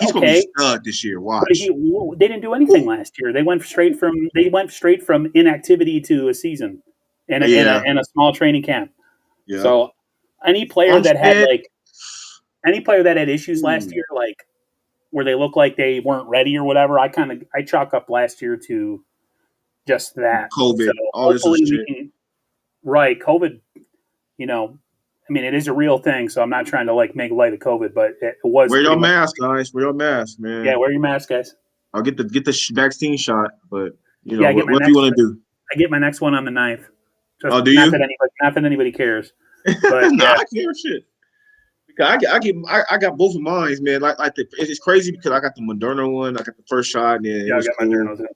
he's going to be Okay. stud this year. But Watch. they didn't do anything last year. They went straight from inactivity to a season Yeah, in a small training camp. yeah. So any player that had Armstead, like any player that had issues last ooh, year, like where they looked like they weren't ready or whatever, I chalk up last year to just that. So COVID, all this other hopefully we shit. can right COVID. You know, I mean, it is a real thing. So I'm not trying to like make light of COVID, but it was Wear your pretty much. mask, guys. Wear your mask, Yeah, man. wear your mask, guys. I'll get the vaccine shot, but Yeah, whatever you want to do. I get my next one on the 9th. Just Oh, do you? not that anybody cares, but nah, yeah, I care shit. Because I got both of mine, man. It's crazy because I got the Moderna one. I got the first shot, and then it yeah, I was got my cool. journals in.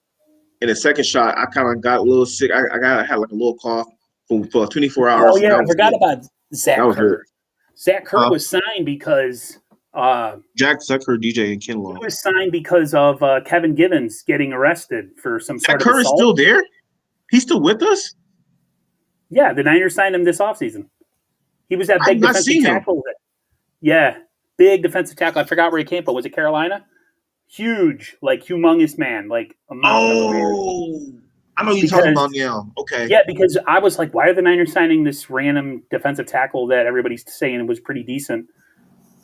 And the second shot, I kind of got a little sick. I had like a little cough for 24 Oh hours, and yeah, that I was forgot it. about That Zach was it. Kerr. Zach Kerr Huh? was signed because Jack Zucker, DJ, and he Kinlaw. was signed because of Kevin Givens getting arrested for some Zach sort of Kerr is assault. still there. He's still with us. Yeah, the Niners signed him this offseason. He was that I've big not defensive seen him. tackle. Yeah, big defensive tackle. I forgot where he came from. Was it Carolina? Huge, like humongous man, like a mountain of a man. Oh, I know you're talking about now. Okay. Yeah, because I was like, why are the Niners signing this random defensive tackle that everybody's saying was pretty decent?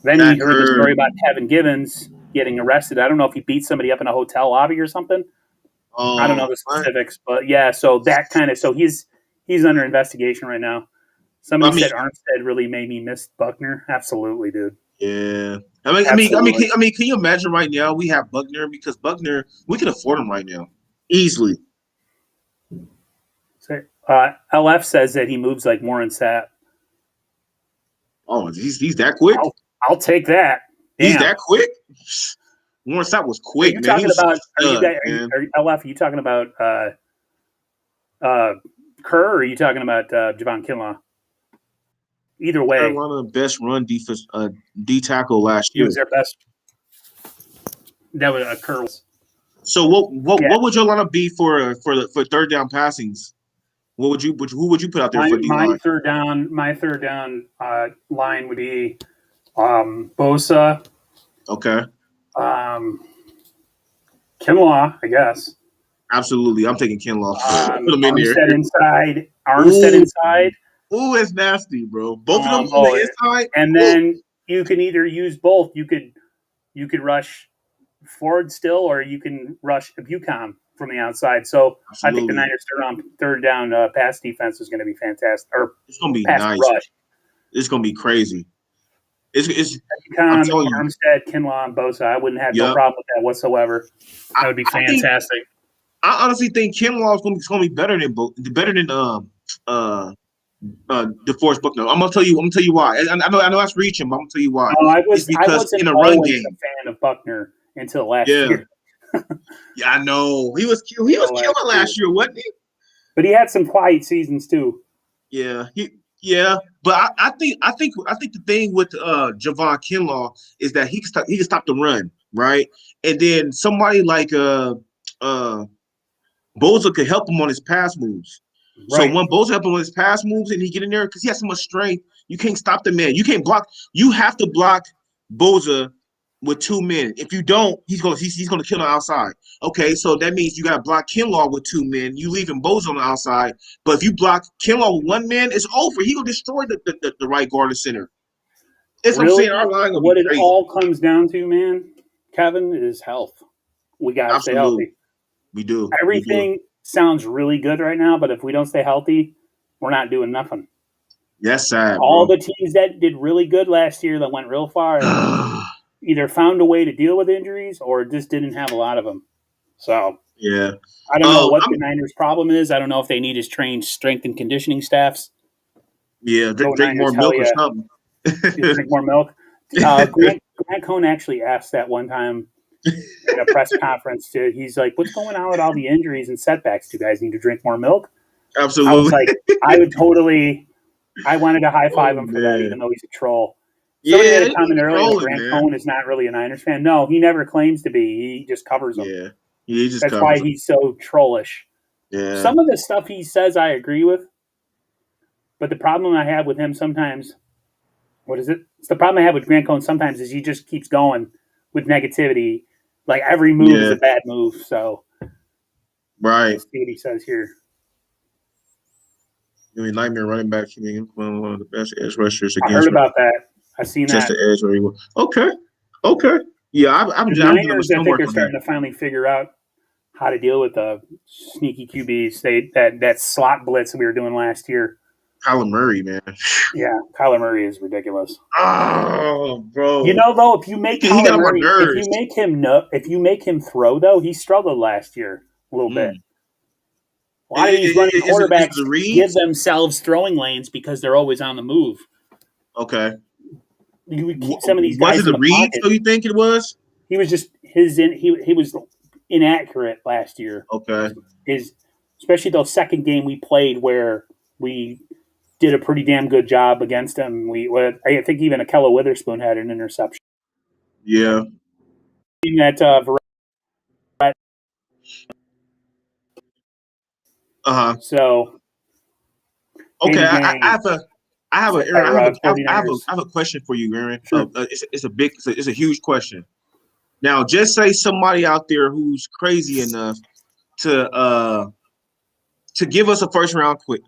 Then That you heard the Kerr. story about Kevin Givens getting arrested. I don't know if he beat somebody up in a hotel lobby or something. I don't know the What? specifics, but yeah. So he's under investigation right now. Somebody said Armstead really made me miss Buckner. Absolutely, dude. Yeah. Can you imagine right now we have Buckner because Buckner we can afford him right now easily. So, LF says that he moves like Warren Sapp. Oh, he's that quick. I'll take that. Damn. He's that quick. Warren Sapp was quick, man. He was LF? Are you talking about Kerr, or are you talking about Javon Kinlaw? Either way, Carolina best run defense D tackle last year. He was their best. That was a Kerr. So what would your lineup be for third down passings? Who would you put out there for D line? My third down line would be Bosa. Okay. Kinlaw, I guess. Absolutely, I'm taking Kinlaw. Put him in there. Armstead inside. Ooh, it's nasty, bro. Both of them on the inside. And then you can either use both. You could rush forward still, or you can rush Bucom from the outside. So absolutely. I think the Niners third down pass defense is going to be fantastic. Or it's going to be nice. Rush. It's going to be crazy. It's Armstead, Kinlaw, and Bosa. I wouldn't have no problem with that whatsoever. That would be fantastic. I honestly think Kinlaw is going to be better than DeForest Buckner. I'm gonna tell you why. I know that's reaching, but I'm gonna tell you why. No, I wasn't in a run game a fan of Buckner until last year. Yeah, I know. He was killing last year, wasn't he? But he had some quiet seasons too. Yeah. But I think the thing with Javon Kinlaw is that he can stop the run, right? And then somebody like Bosa could help him on his pass moves. Right. So when Bosa help him with his pass moves and he get in there because he has so much strength, you can't stop the man. You can't block. You have to block Bosa with 2 men. If you don't, he's gonna kill on the outside. Okay, so that means you got to block Kinlaw with 2 men. You leaving Bosa on the outside. But if you block Kinlaw with 1 man, it's over. He gonna destroy the right guard and center. That's what I'm saying. Our line what it all comes down to, man, Kevin, is health. We gotta stay healthy. We do. Everything sounds really good right now, but if we don't stay healthy, we're not doing nothing. That's sad. All the teams that did really good last year that went real far either found a way to deal with injuries or just didn't have a lot of them. So yeah, I don't know what the Niners' problem is. I don't know if they need his trained strength and conditioning staffs. Yeah, drink more milk or something. Drink more milk. Grant Cohn actually asked that one time in a press conference. He's like, "What's going on with all the injuries and setbacks? Do you guys need to drink more milk?" Absolutely. I was like, I wanted to high five him for that, even though he's a troll. Somebody made a comment earlier. Grant Cohn is not really a Niners fan. No, he never claims to be. He just covers them. Yeah, that's why he's so trollish. Yeah. Some of the stuff he says, I agree with, but the problem I have with him sometimes, It's the problem I have with Grant Cohn sometimes is he just keeps going with negativity. Like every move is a bad move. So, right. Let's see what he says here. Nightmare running back, one of the best edge rushers. I heard about that. I've seen just that. The edge where he was. Okay. Yeah, I'm Niners, I think they're starting to finally figure out how to deal with the sneaky QBs. That slot blitz that we were doing last year. Kyler Murray, man. Yeah, Kyler Murray is ridiculous. Oh, bro. You know, though, if you make Kyler Murray, if you make him throw, though, he struggled last year a little bit. A lot of these running quarterbacks give themselves throwing lanes because they're always on the move. Okay. You would keep some of these guys. Was it the read? So you think it was? He was just he was inaccurate last year. Okay. Especially the second game we played where we did a pretty damn good job against him. I think even Akella Witherspoon had an interception. Yeah. So. Okay, I have a question for you, Aaron. Sure. It's a huge question. Now, just say somebody out there who's crazy enough to to give us a first round quick.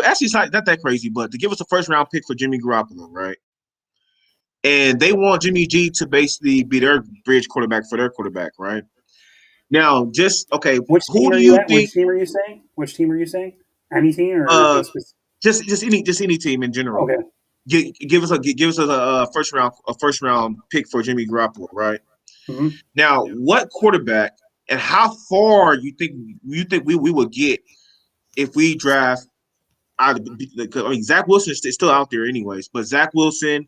Actually, it's not that crazy, but to give us a first round pick for Jimmy Garoppolo, right? And they want Jimmy G to basically be their bridge quarterback for their quarterback, right? Now, just okay. Which Who team are do you you at? think? Which team are you saying? Which team are you saying? Any team or a specific? Just any team in general. Okay. Give us a first round pick for Jimmy Garoppolo, right? Mm-hmm. Now, what quarterback and how far you think we would get if we draft? I mean, Zach Wilson is still out there, anyways. But Zach Wilson,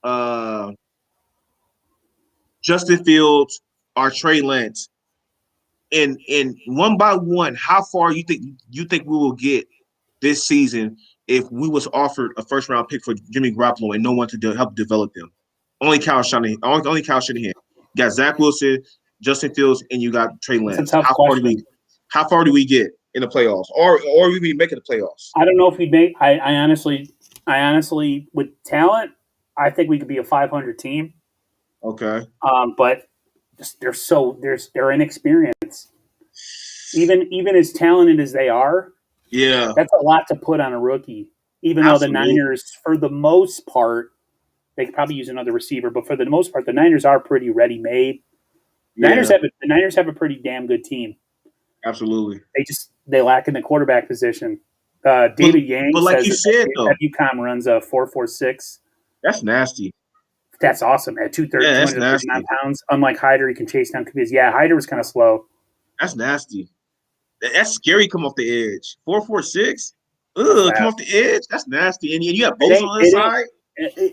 uh, Justin Fields, or Trey Lance, in one by one, how far you think we will get this season if we was offered a first round pick for Jimmy Garoppolo and no one to help develop them? Only Kyle Shanahan. Only Kyle Shanahan. You got Zach Wilson, Justin Fields, and you got Trey It's a Lance. tough question. How far do we get in the playoffs, or we be making the playoffs? I don't know if we'd make. I honestly, with talent, I think we could be a 500 team. Okay. But they're inexperienced. Even as talented as they are, Yeah, that's a lot to put on a rookie. Even absolutely. though the Niners, for the most part, they could probably use another receiver, but for the most part, the Niners are pretty ready made. The Niners have a pretty damn good team. Absolutely. They lack in the quarterback position. David Yang like says you said, that UConn runs a 4.46. That's nasty. That's awesome. At 239 pounds, unlike Hyder, he can chase down QBs. Yeah, Hyder was kind of slow. That's nasty. That's scary. Come off the edge. 4.46. Ugh, come off the edge. That's nasty. And you have Bosa on the side.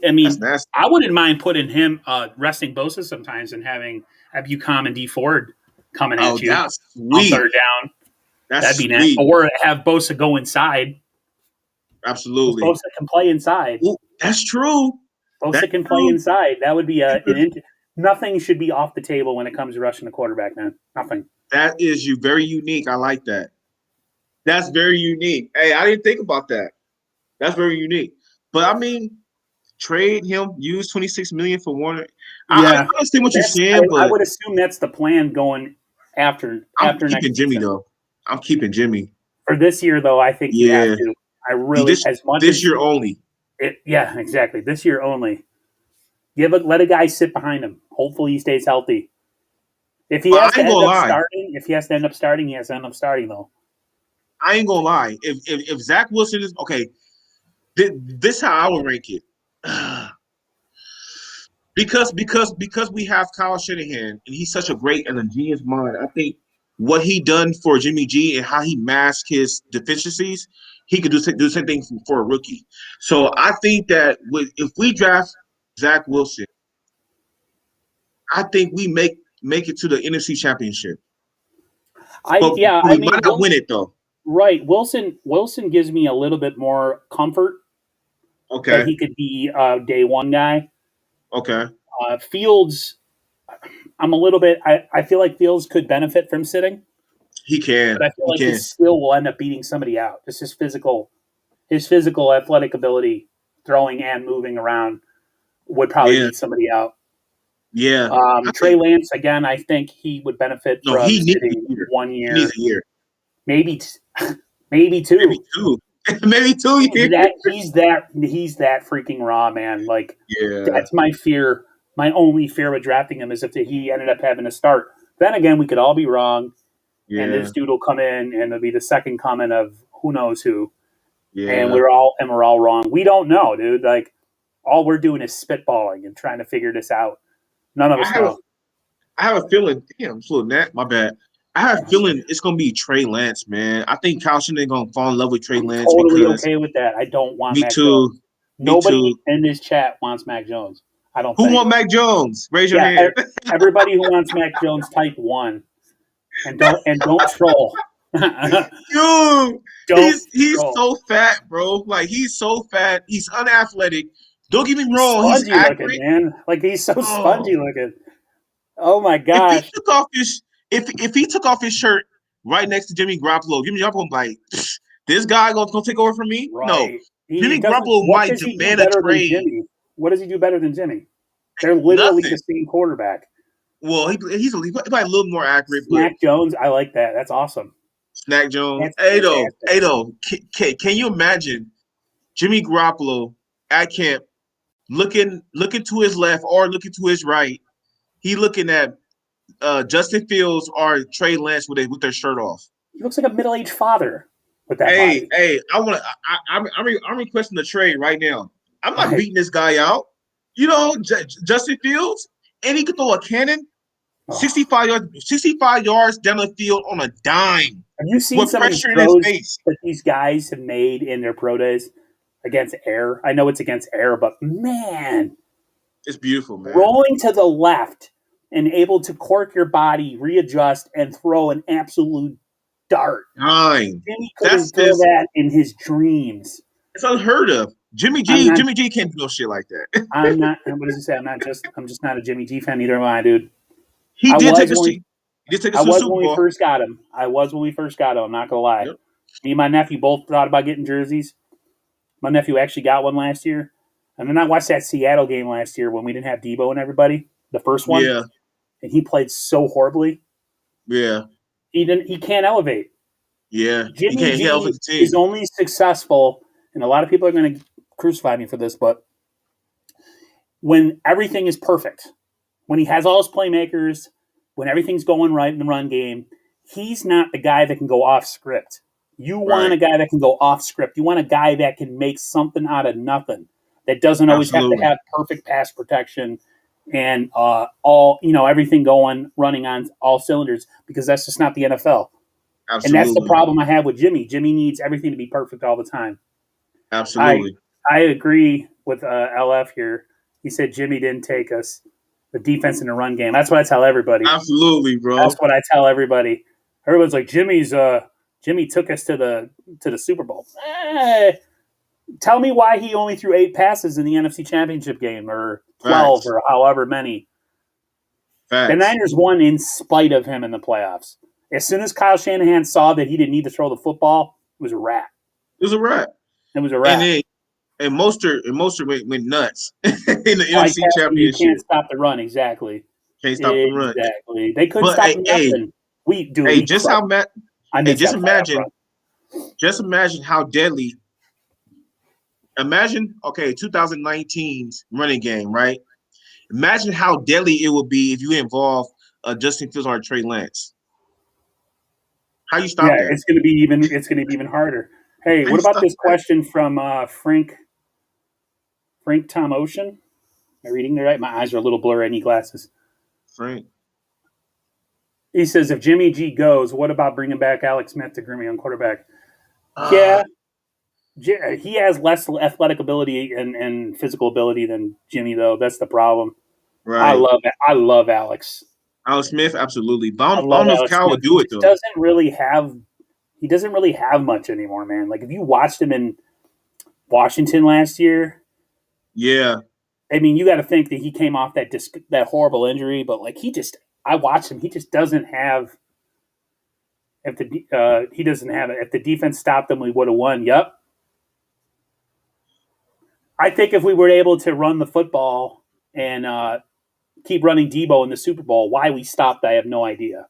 I mean, I wouldn't mind putting him resting Bosa sometimes and having UConn and D Ford coming at you that's on third down. That'd be nice. Or have Bosa go inside. Absolutely. Bosa can play inside. Ooh, that's true. Bosa can play inside. That would be nothing should be off the table when it comes to rushing the quarterback, man. Nothing. That is very unique. I like that. That's very unique. Hey, I didn't think about that. That's very unique. But I mean, trade him, use $26 million for Warner. Yeah, I understand what you're saying, but I would assume that's the plan going after next keeping Jimmy season. though. I'm keeping Jimmy for this year, though. I think you have to. I really this year only. Yeah, exactly. This year only. Let a guy sit behind him. Hopefully, he stays healthy. If he has to end up starting, he has to end up starting though. I ain't gonna lie. If Zach Wilson is okay, this is how I would rank it. Because we have Kyle Shanahan and he's such a great and a genius mind. I think what he done for Jimmy G and how he masked his deficiencies, he could do the same thing for a rookie. So I think that if we draft Zach Wilson, I think we make it to the NFC Championship. We might not win it though. Right, Wilson gives me a little bit more comfort. Okay, that he could be a day one guy. Okay. Fields, I'm a little bit. I feel like Fields could benefit from sitting. He can, but I feel like his skill will end up beating somebody out. Just his physical athletic ability, throwing and moving around, would probably beat somebody out. Yeah. Trey Lance, again, I think he would benefit from sitting 1 year. He needs a year. Maybe two. Maybe 2 years. He's that freaking raw, man. Like, that's my fear. My only fear with drafting him is if he ended up having to start. Then again, we could all be wrong, and this dude will come in and it'll be the second coming of who knows who. Yeah. And we're all wrong. We don't know, dude. Like, all we're doing is spitballing and trying to figure this out. None of us know. I have a feeling. Damn, I'm slow that. My bad. I have a feeling it's gonna be Trey Lance, man. I think Kyle Shanahan gonna fall in love with Trey Lance. Totally okay with that. I don't want Mac Jones. Nobody in this chat wants Mac Jones. I don't. Who wants Mac Jones? Raise your hand. Everybody who wants Mac Jones, type 1, and don't troll. Dude, he's so fat, bro. Like, he's so fat. He's unathletic. Don't get me wrong. He's spongy looking, man. Like, he's so spongy looking. Oh my gosh! If he took off his shirt right next to Jimmy Garoppolo, Jimmy Garoppolo like, this guy gonna take over from me? Right. No, Jimmy Garoppolo might demand a trade. What does he do better than Jimmy? They're literally the same quarterback. Well, he's probably a little more accurate. Mac Jones, I like that. That's awesome. Snack Jones. That's fantastic. Can you imagine Jimmy Garoppolo at camp looking to his left or looking to his right? He looking at Justin Fields or Trey Lance with their shirt off. He looks like a middle-aged father with that Hey, body. hey, I'm requesting a trade right now. I'm not Right. beating this guy out. You know, Justin Fields, and he could throw a cannon 65 yards down the field on a dime. Have you seen With some of these pressure in his throws face. that these guys have made in their pro days against air? I know it's against air, but man, it's beautiful, man. Rolling to the left and able to cork your body, readjust, and throw an absolute dart. Jimmy couldn't throw that in his dreams. It's unheard of. Jimmy G can't do no shit like that. I'm not. What does he say? I'm just not a Jimmy G fan. Neither am I, dude. He did take us to the Super Bowl. When we first got him. I'm not gonna lie. Yep. Me and my nephew both thought about getting jerseys. My nephew actually got one last year. And then I watched that Seattle game last year when we didn't have Debo and everybody. The first one. Yeah. And he played so horribly. Yeah. He can't elevate. Yeah. Jimmy G is only successful, and a lot of people are going to crucify me for this, but when everything is perfect, when he has all his playmakers, when everything's going right in the run game, he's not the guy that can go off script. You want a guy that can go off script. You want a guy that can make something out of nothing, that doesn't always have to have perfect pass protection and everything running on all cylinders, because that's just not the NFL. Absolutely. And that's the problem I have with Jimmy. Jimmy needs everything to be perfect all the time. Absolutely. I agree with LF here. He said Jimmy didn't take us the defense in the run game. That's what I tell everybody. Absolutely, bro. That's what I tell everybody. Everyone's like, Jimmy took us to the Super Bowl. Tell me why he only threw 8 passes in the NFC Championship game, or 12, or however many. The Niners won in spite of him in the playoffs. As soon as Kyle Shanahan saw that he didn't need to throw the football, it was a wrap. It was a wrap. And Mostert went nuts in the NFC Championship. You can't stop the run, exactly. Can't stop the run. Exactly. They couldn't stop nothing. Just imagine how deadly. Imagine, 2019's running game, right? Imagine how deadly it would be if you involve Justin Fields or Trey Lance. How you stop that? It's going to be even harder. Hey, what about this question from Frank Tom Ocean? Am I reading it right? My eyes are a little blurry. I need glasses. Frank. He says, if Jimmy G goes, what about bringing back Alex Smith to groom a young quarterback? He has less athletic ability and physical ability than Jimmy, though. That's the problem. Right. I love Alex. Alex Smith, absolutely. But I don't know if Kyle would do it, though. He doesn't really have much anymore, man. Like, if you watched him in Washington last year. Yeah. I mean, you got to think that he came off that horrible injury, but, like, I watched him. He just doesn't have. If the defense stopped him, we would have won. Yep. I think if we were able to run the football and keep running Debo in the Super Bowl, why we stopped, I have no idea.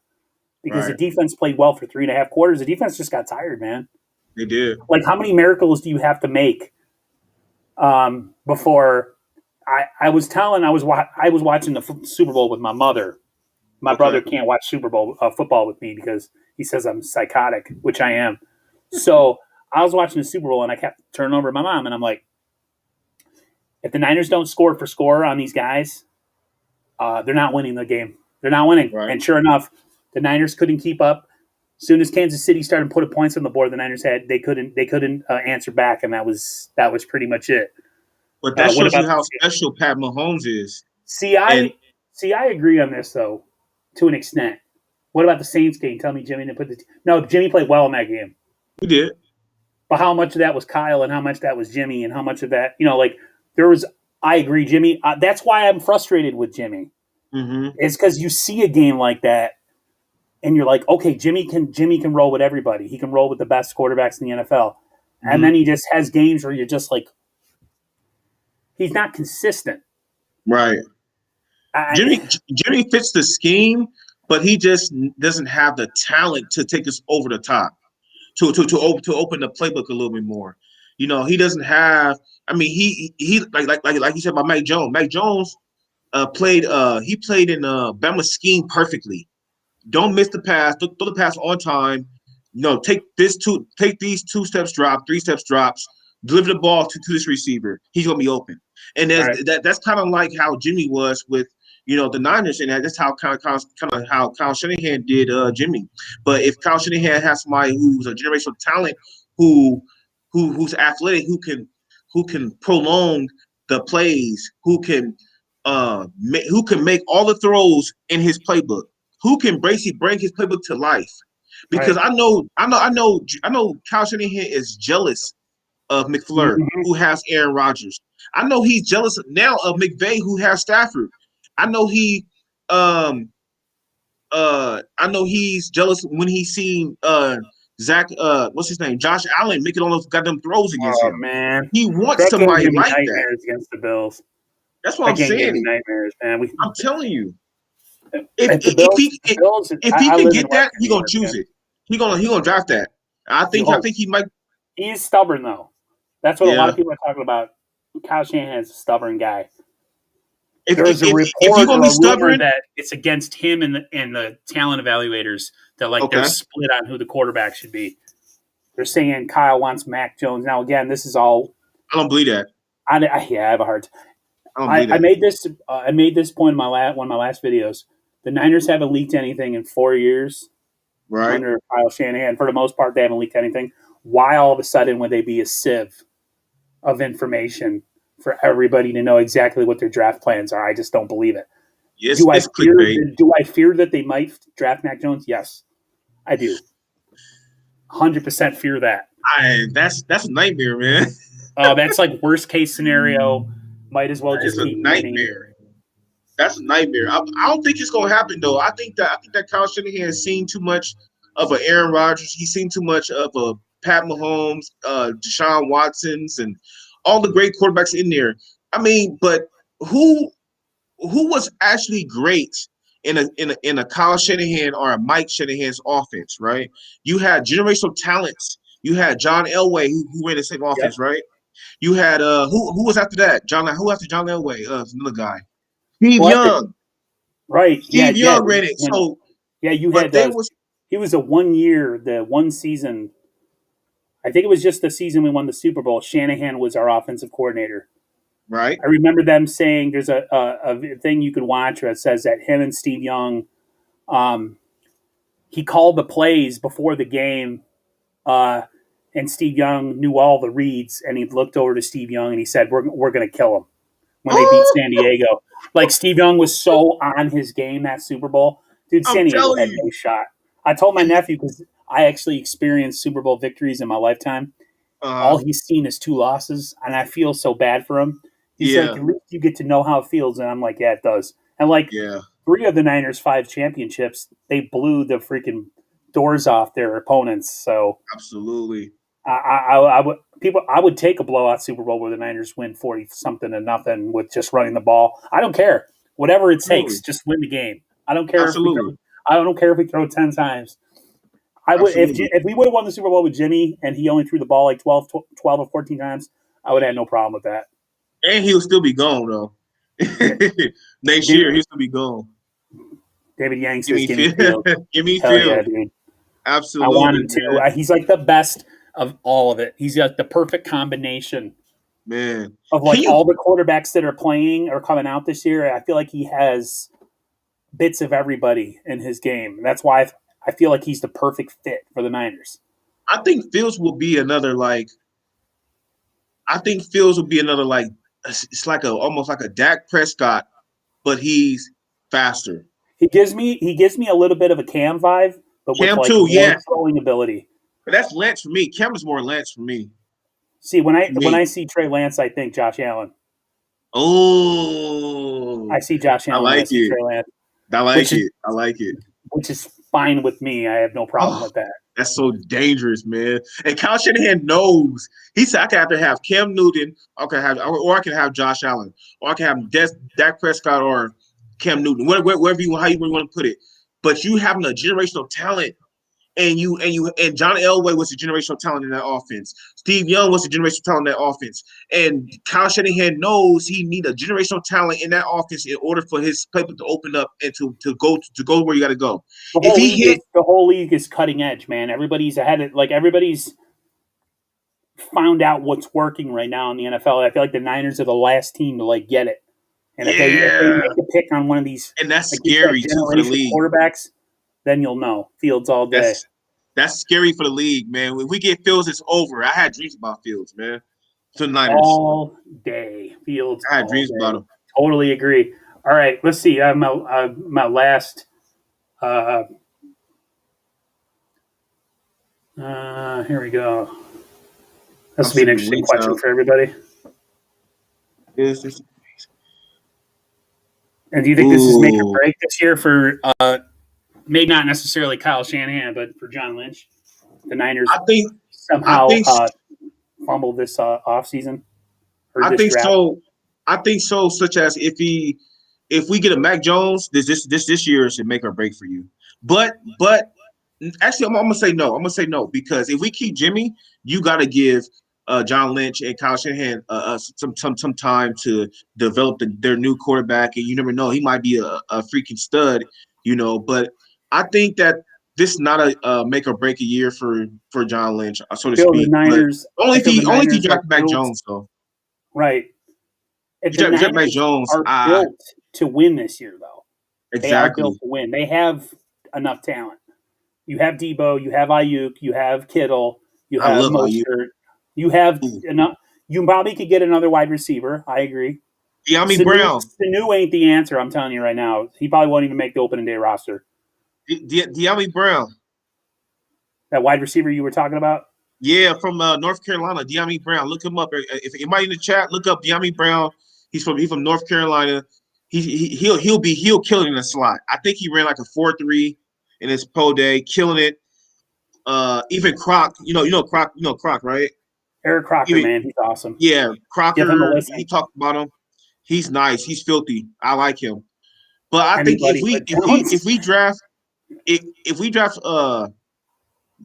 Because the defense played well for 3.5 quarters. The defense just got tired, man. They did. Like, how many miracles do you have to make before? I was watching the Super Bowl with my mother. My brother can't watch Super Bowl football with me because he says I'm psychotic, which I am. So I was watching the Super Bowl and I kept turning over to my mom and I'm like, if the Niners don't score for score on these guys, they're not winning the game. They're not winning. Right. And sure enough, the Niners couldn't keep up. As soon as Kansas City started putting points on the board, the Niners they couldn't answer back, and that was pretty much it. But that shows you how special Pat Mahomes is. I agree on this though, to an extent. What about the Saints game? Tell me Jimmy didn't Jimmy played well in that game. He did. But how much of that was Kyle and how much of that was Jimmy and how much of that, I agree, Jimmy. That's why I'm frustrated with Jimmy. Mm-hmm. It's because you see a game like that and you're like, okay, Jimmy can roll with everybody. He can roll with the best quarterbacks in the NFL. Mm-hmm. And then he just has games where you're just like, he's not consistent. Right. Jimmy fits the scheme, but he just doesn't have the talent to take us over the top, to open the playbook a little bit more. He doesn't have. I mean, he like you said about Mac Jones. Mac Jones played in Bama's scheme perfectly. Don't miss the pass. Throw the pass on time. Take these 2 steps drop, 3 steps drops. Deliver the ball to this receiver. He's gonna be open. And that's kind of like how Jimmy was with the Niners, and that's how kind of how Kyle Shanahan did Jimmy. But if Kyle Shanahan has somebody who's a generational talent, who's athletic, who can prolong the plays, who can make all the throws in his playbook, who can basically bring his playbook to life. Because I know Kyle Shanahan is jealous of McFleur, who has Aaron Rodgers. I know he's jealous now of McVay, who has Stafford. I know he's jealous when he's seen what's his name, Josh Allen making all those goddamn throws against him. Man, he wants somebody like that. Nightmares against the Bills. That's what I'm saying. Nightmares, man. I'm telling you. If he can get that, he's gonna choose it. He gonna draft that. I think he might. He is stubborn though. That's what a lot of people are talking about. Kyle Shanahan is a stubborn guy. There's a report or a rumor that it's against him and the talent evaluators that they're split on who the quarterback should be. They're saying Kyle wants Mac Jones. Now again, this is all. I don't believe that. I have a hard time. I made this point in one of my last videos. The Niners haven't leaked anything in 4 years, right? Under Kyle Shanahan, for the most part, they haven't leaked anything. Why all of a sudden would they be a sieve of information for everybody to know exactly what their draft plans are? I just don't believe it. Yes, do I fear that they might draft Mac Jones? Yes, I do. 100% fear that. That's a nightmare, man. That's like worst case scenario. Might as well just keep a nightmare. Winning. That's a nightmare. I don't think it's gonna happen though. I think that Kyle Shanahan has seen too much of an Aaron Rodgers. He's seen too much of a Pat Mahomes, Deshaun Watsons, and all the great quarterbacks in there. I mean, but who was actually great in a Kyle Shanahan or a Mike Shanahan's offense, right? You had generational talents. You had John Elway who ran the same offense, right? You had who was after that? Who after John Elway? Another guy. Steve Young. Right. Steve Young ran it. So you had he was a 1 year, the one season. I think it was just the season we won the Super Bowl. Shanahan was our offensive coordinator. Right. I remember them saying there's a thing you could watch where it says that him and Steve Young, he called the plays before the game, and Steve Young knew all the reads, and he looked over to Steve Young and he said, "We're going to kill him." When they beat San Diego, Steve Young was so on his game that Super Bowl, dude. San Diego had no shot. I told my nephew, because I actually experienced Super Bowl victories in my lifetime. All he's seen is 2 losses, and I feel so bad for him. He's like, at least you get to know how it feels, and I'm like, yeah, it does. And 3 of the Niners' 5 championships, they blew the freaking doors off their opponents. So absolutely. I would take a blowout Super Bowl where the Niners win 40-something-0 with just running the ball. I don't care. Whatever it takes, just win the game. I don't care. I don't care if we throw 10 times. I would if we would have won the Super Bowl with Jimmy and he only threw the ball 12 or 14 times, I would have had no problem with that. And he'll still be gone though. Next year he'll still be gone. David Yang says, "Give me Field." Give me Field. Yeah, dude. Absolutely. I want him to. He's like the best of all of it. He's like the perfect combination, man, of all the quarterbacks that are playing or coming out this year. I feel like he has bits of everybody in his game. And that's why I feel like he's the perfect fit for the Niners. I think Fields will be another it's almost like a Dak Prescott, but he's faster. He gives me a little bit of a Cam vibe, but Cam with too, throwing ability. But that's Lance for me. Cam is more Lance for me. See, when I see Trey Lance, I think Josh Allen. Oh, I see Josh Allen. I like it. Trey Lance, I like it. Which is fine with me. I have no problem with that. That's so dangerous, man. And Kyle Shanahan knows. He said I can either have Cam Newton, or I can have Josh Allen, or I can have Dak Prescott or Cam Newton, how you want to put it. but you having a generational talent. And John Elway was a generational talent in that offense. Steve Young was a generational talent in that offense. And Kyle Shanahan knows he need a generational talent in that offense in order for his playbook to open up and to go where you got to go. The whole league is cutting edge, man. Everybody's ahead of, everybody's found out what's working right now in the NFL. I feel like the Niners are the last team to get it. And if they make a pick on one of these, and that's scary too for the league quarterbacks, then you'll know Fields all day. That's scary for the league, man. When we get Fields, it's over. I had dreams about Fields, man. To the Niners all day. Fields. I had dreams about him. Totally agree. All right, let's see. My last. Here we go. This will be an interesting question for everybody. And do you think this is make or break this year for maybe not necessarily Kyle Shanahan, but for John Lynch? The Niners somehow fumbled this offseason? I think so. I think so, such as if we get a Mac Jones, this year is a make or break for you. But actually I'm gonna say no. I'm gonna say no, because if we keep Jimmy, you gotta give John Lynch and Kyle Shanahan some time to develop their new quarterback, and you never know, he might be a freaking stud, But I think that this is not a make or break a year for John Lynch, so to speak. The Niners, only if he draft Mac Jones, though. Right. If the Niners Mac Jones are built to win this year, though. Exactly. They are built to win. They have enough talent. You have Debo, you have Ayuk, you have Kittle, you have Mostert. You have enough. You probably could get another wide receiver. I agree. De'Ami Brown. Sanu ain't the answer. I'm telling you right now. He probably won't even make the opening day roster. De'Ami Brown. That wide receiver you were talking about? Yeah, from North Carolina. De'Ami Brown. Look him up. If anybody in the chat, look up De'Ami Brown. He's from North Carolina. He'll kill it in the slot. I think he ran like a 4.3 in his pro day, killing it. Even Croc, Croc, right? Eric Crocker, man, he's awesome. Yeah, Crocker. He talked about him. He's nice. He's filthy. I like him. But I think if we draft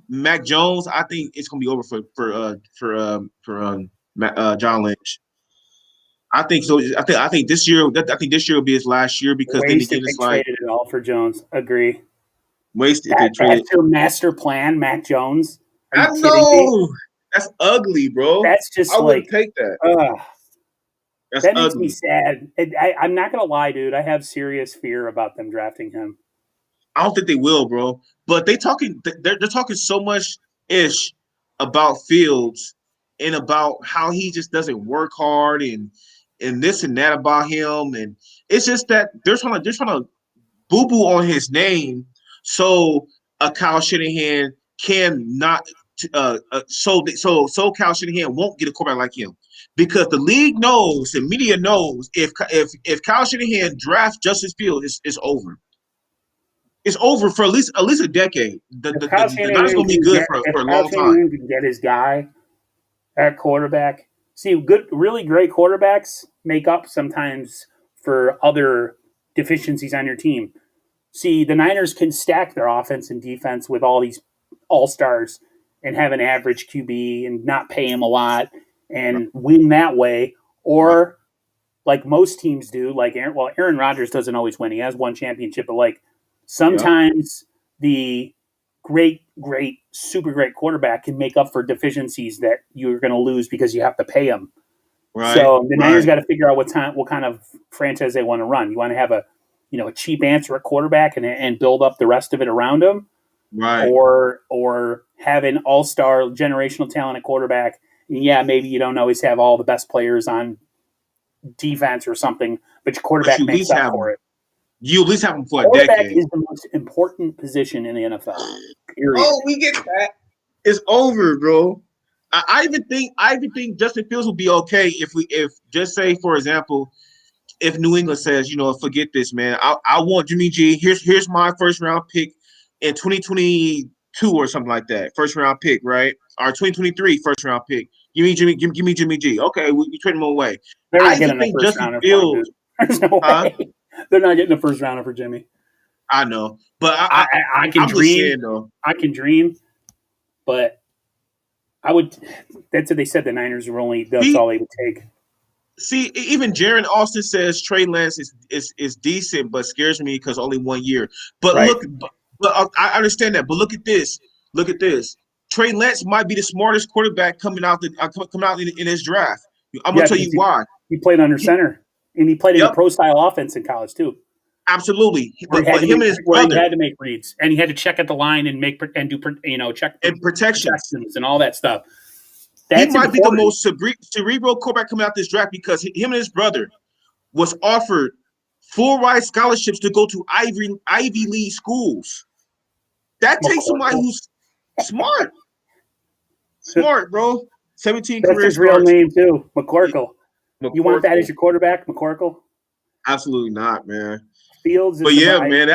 Mac Jones, I think it's gonna be over for John Lynch. I think so. I think this year will be his last year, because then again it's like traded it all for Jones. Agree. Wasted. That's your master plan, Mac Jones. I know. That's ugly, bro. That's just I wouldn't take that. That makes me sad. I'm not gonna lie, dude. I have serious fear about them drafting him. I don't think they will, bro. But they're talking so much ish about Fields and about how he just doesn't work hard and this and that about him, and it's just that they're trying to boo-boo on his name, so Kyle Shanahan cannot. So Kyle Shanahan won't get a quarterback like him, because the league knows, the media knows, if Kyle Shanahan drafts Justin Fields, it's over. It's over for at least a decade. The Niners gonna be good for a long time. Can get his guy at quarterback. See, really great quarterbacks make up sometimes for other deficiencies on your team. See, the Niners can stack their offense and defense with all these all-stars and have an average QB and not pay him a lot and win that way. Or like most teams do, Aaron Rodgers doesn't always win. He has one championship, but sometimes the great, super great quarterback can make up for deficiencies that you're going to lose because you have to pay him. Right. So the Niners got to figure out what kind of franchise they want to run. You want to have a cheap answer at quarterback and build up the rest of it around him. Right. Or have an all-star generational talent at quarterback. And yeah, maybe you don't always have all the best players on defense or something, but your quarterback makes up for it. You at least have him for a decade. Quarterback is the most important position in the NFL. Period. Oh, we get that. It's over, bro. I even think Justin Fields will be okay if just say, for example, if New England says, forget this, man. I want Jimmy G. Here's my first round pick in 2022 or something like that. First round pick, right? Or 2023 first round pick. Give me Jimmy G. Okay, we trade him away. They're not getting a first rounder. There's no way. They're not getting a first rounder for Jimmy. I know, but I can I'm dream. just saying though. I can dream, but I would. That's what they said. The Niners were only. That's all they would take. See, even Jaron Austin says Trey Lance is decent, but scares me because only 1 year. But Right. look, but I understand that. But look at this. Look at this. Trey Lance might be the smartest quarterback coming out in this draft. I'm gonna tell you why. He played under center, and he played in a pro style offense in college too. Absolutely, Where but him and his brother, he had to make reads, and he had to check at the line and check and protections and all that stuff. He might be the most cerebral quarterback coming out this draft because him and his brother was offered full ride scholarships to go to Ivy League schools. That takes somebody who's smart. Smart, bro. 17 That's career his starts. real name too, McCorkle. You want that as your quarterback, McCorkle? Absolutely not, man. Fields is but yeah, man,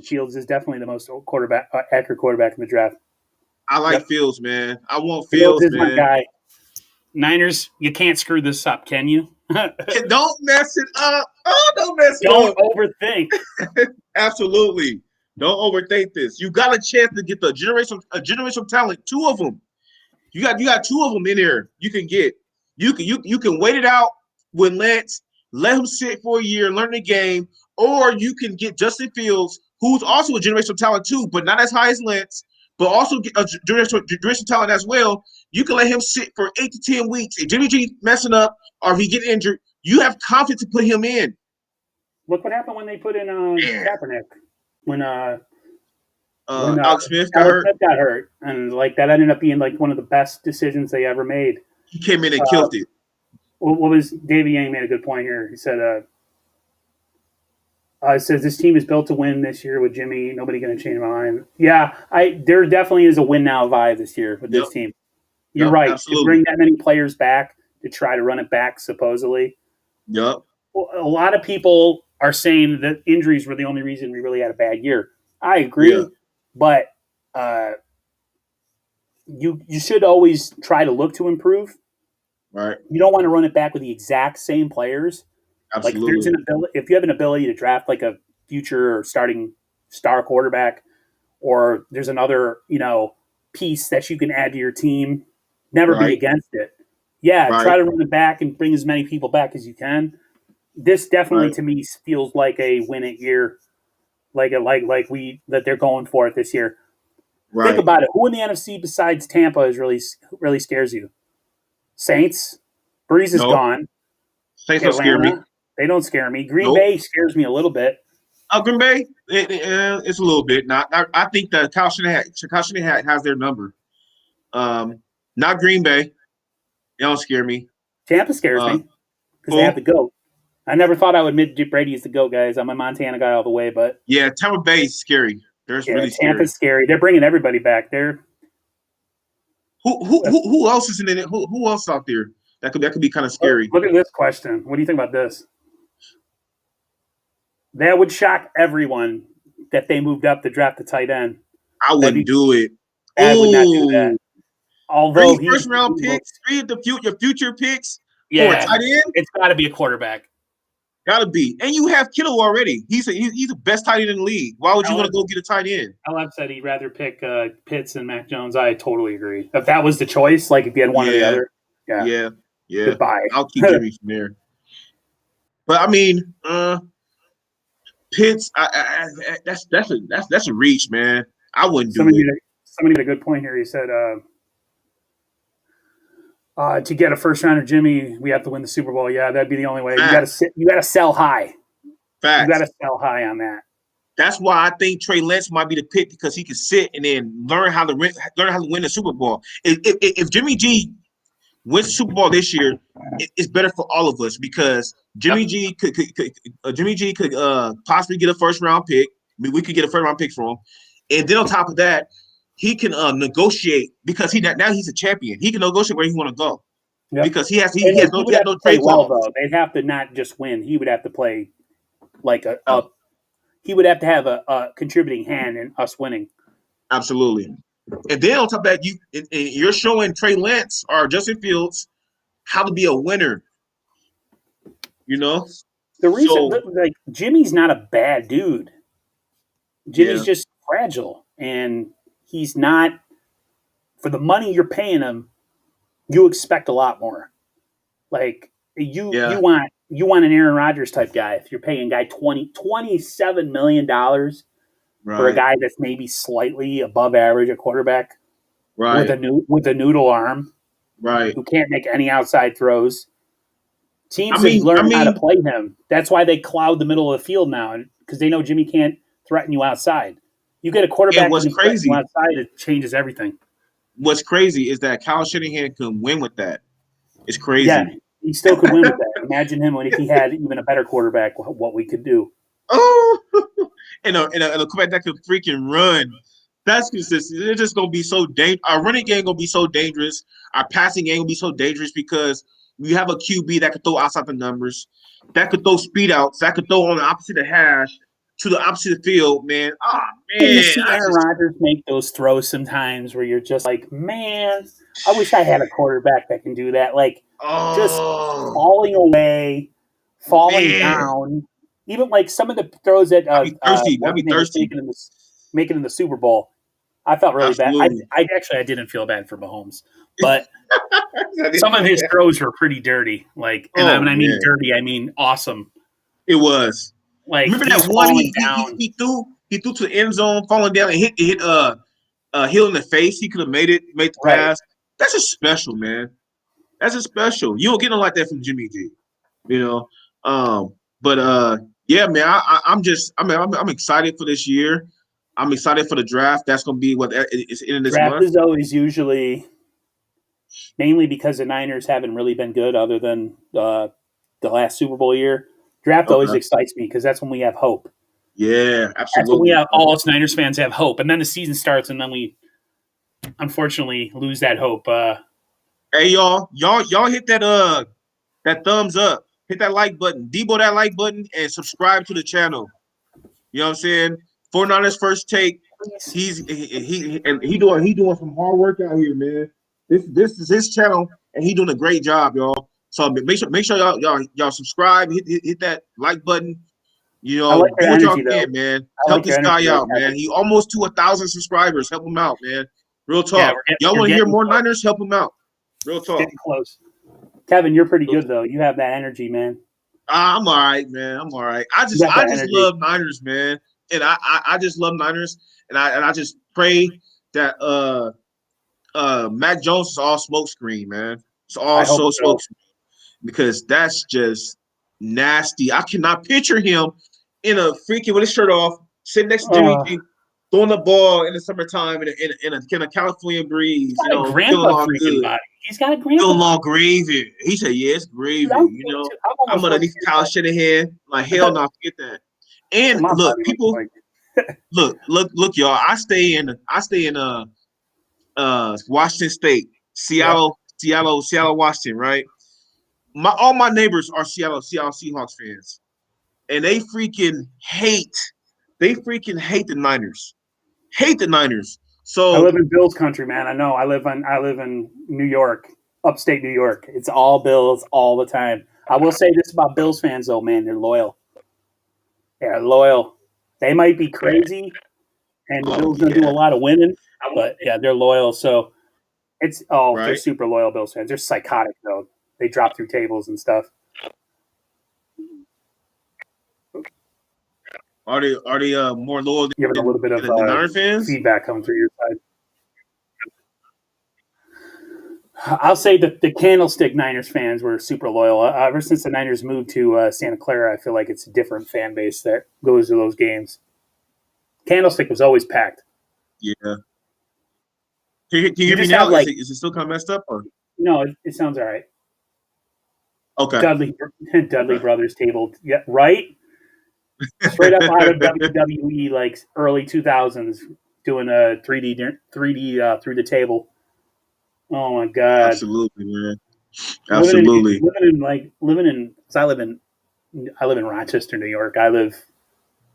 Fields is definitely the most accurate quarterback in the draft. I like Fields, man. I want Fields, is man. my guy. Niners, you can't screw this up, can you? Don't mess it up. Oh, don't mess it up. Don't overthink. Absolutely. Don't overthink this. You got a chance to get the generational talent, 2 of them. You got 2 of them in there. You can get. You can wait it out with Lance, let him sit for a year, learn the game, or you can get Justin Fields, who's also a generational talent too, but not as high as Lance, but also get a generational talent as well. You can let him sit for 8 to 10 weeks. If Jimmy G messing up or if he get injured, you have confidence to put him in. Look what happened when they put in Kaepernick. When Alex Smith got hurt, and like that ended up being like one of the best decisions they ever made. He came in and killed it. What was Davey Yang made a good point here? He said, "It says this team is built to win this year with Jimmy. Nobody going to change my mind." Yeah, there definitely is a win now vibe this year with this team. You're right. Absolutely. To bring that many players back to try to run it back, supposedly. Yep. A lot of people are saying that injuries were the only reason we really had a bad year. I agree, but you should always try to look to improve. Right. You don't want to run it back with the exact same players. Absolutely. Like if you have an ability to draft like a future or starting star quarterback, or there's another piece that you can add to your team, never be against it. Yeah, try to run it back and bring as many people back as you can. This definitely to me feels like a win it year, that they're going for it this year. Right. Think about it. Who in the NFC besides Tampa is really scares you? Saints. Breeze is gone. Saints don't scare me. They don't scare me. Green Bay scares me a little bit. Green Bay, it's a little bit. I think that Kyle Shanahan has their number. Not Green Bay. They don't scare me. Tampa scares me because they have the GOAT. I never thought I would admit Brady is the GOAT, guys. I'm a Montana guy all the way, but yeah, Tampa Bay is scary. Really Tampa's scary. They're bringing everybody back. Who else is in it? Who else out there that could be kind of scary? Look at this question. What do you think about this? That would shock everyone that they moved up to draft the tight end. I wouldn't do it. I would not do that. Although 3 first round picks, 3 of your future picks for a tight end, it's got to be a quarterback. Got to be, and you have Kittle already. He's the best tight end in the league. Why would you want to go get a tight end? LF said he'd rather pick Pitts and Mac Jones. I totally agree. If that was the choice, like if you had one or the other, yeah. Goodbye. I'll keep Jimmy from there. But I mean, Pitts, that's a reach, man. I wouldn't do it. Somebody made a good point here. He said, to get a first rounder, Jimmy, we have to win the Super Bowl. Yeah, that'd be the only way. Facts. You got to sell high. Facts. You got to sell high on that. That's why I think Trey Lance might be the pick because he can sit and then learn how to win the Super Bowl. If Jimmy G wins the Super Bowl this year, it's better for all of us because Jimmy G could possibly get a first round pick. I mean, we could get a first round pick from him, and then on top of that, he can negotiate because now he's a champion. He can negotiate where he want to go because he has no trade clause. Though they'd have to not just win; he would have to play like he would have to have a contributing hand in us winning. Absolutely. And then on top of that, you're showing Trey Lance or Justin Fields how to be a winner. You know, the reason Jimmy's not a bad dude. Jimmy's just fragile, and he's not. For the money you're paying him, you expect a lot more. Like you want an Aaron Rodgers type guy. If you're paying a guy $27 million for a guy that's maybe slightly above average at quarterback, with a noodle arm, who can't make any outside throws. Teams have learned how to play him. That's why they cloud the middle of the field now, because they know Jimmy can't threaten you outside. You get a quarterback who can threaten you outside, it changes everything. What's crazy is that Kyle Shanahan can win with that. It's crazy. Yeah, he still could win with that. Imagine him if he had even a better quarterback, what we could do. Oh, and a quarterback that could freaking run. That's consistent. It's just gonna be so dangerous. Our running game gonna be so dangerous. Our passing game gonna be so dangerous because we have a QB that could throw outside the numbers, that could throw speed outs, that could throw on the opposite of hash to the opposite field, man. Oh man, you see Aaron Rodgers make those throws sometimes where you're just like, man, I wish I had a quarterback that can do that. Like just falling away, falling down. Even like some of the throws that making in the Super Bowl, I felt really bad. I didn't feel bad for Mahomes, but some of his throws were pretty dirty. Like, and when I mean dirty, I mean awesome. It was. Like, remember that one he threw to the end zone, falling down and hit Hill in the face. He could have made the pass. That's just special, man. That's just special. You don't get nothing like that from Jimmy G. You know, yeah, man. I'm excited for this year. I'm excited for the draft. That's going to be it's in this draft month. Is always usually mainly because the Niners haven't really been good, other than the last Super Bowl year. Draft always excites me because that's when we have hope. Yeah, absolutely. That's when we have all us Niners fans have hope, and then the season starts, and then we unfortunately lose that hope. Hey, y'all hit that thumbs up, hit that like button, Debo that like button, and subscribe to the channel. You know what I'm saying? 49ers First Take. He doing some hard work out here, man. This is his channel, and he doing a great job, y'all. So make sure y'all subscribe, hit that like button. You know, like do what y'all can, man. Help this guy out, man. He almost to 1,000 subscribers. Help him out, man. Real talk. Y'all want to hear more Niners? Help him out. Real talk. Getting close. Kevin, you're pretty good though. You have that energy, man. I'm all right, man. I'm all right. I just love Niners, man. And I just love Niners. And I just pray that Mac Jones is all smokescreen, man. It's all smokescreen. Because that's just nasty. I cannot picture him in a freaking with his shirt off, sitting next to Jimmy G, throwing the ball in the summertime in a California breeze. You know, feeling all good. Body. He's got a grandpa. Feeling all gravy. He said, "Yeah, it's gravy." You know, I'm underneath Kyle Shanahan. Like hell, no, forget that. And look, people, look, y'all. I stay in Washington State, Seattle, Washington, right? All my neighbors are Seattle Seahawks fans, and they freaking hate the Niners. Hate the Niners. So I live in Bills country, man. I know. I live in New York, upstate New York. It's all Bills all the time. I will say this about Bills fans, though, man. They're loyal. They're loyal. They might be crazy, and the Bills gonna do a lot of winning, but yeah, they're loyal. So they're super loyal Bills fans. They're psychotic though. They drop through tables and stuff. Are they more loyal than a little bit of the Niners fans? Feedback coming through your side. I'll say that the Candlestick Niners fans were super loyal. Ever since the Niners moved to Santa Clara, I feel like it's a different fan base that goes to those games. Candlestick was always packed. Yeah. Can you hear me now? Is it still kind of messed up? Or? No, it sounds all right. Okay. Dudley Brothers table. Yeah, right? Straight up out of WWE, like early 2000s, doing a 3D through the table. Oh my god! Absolutely, man. Absolutely. I live in Rochester, New York. I live,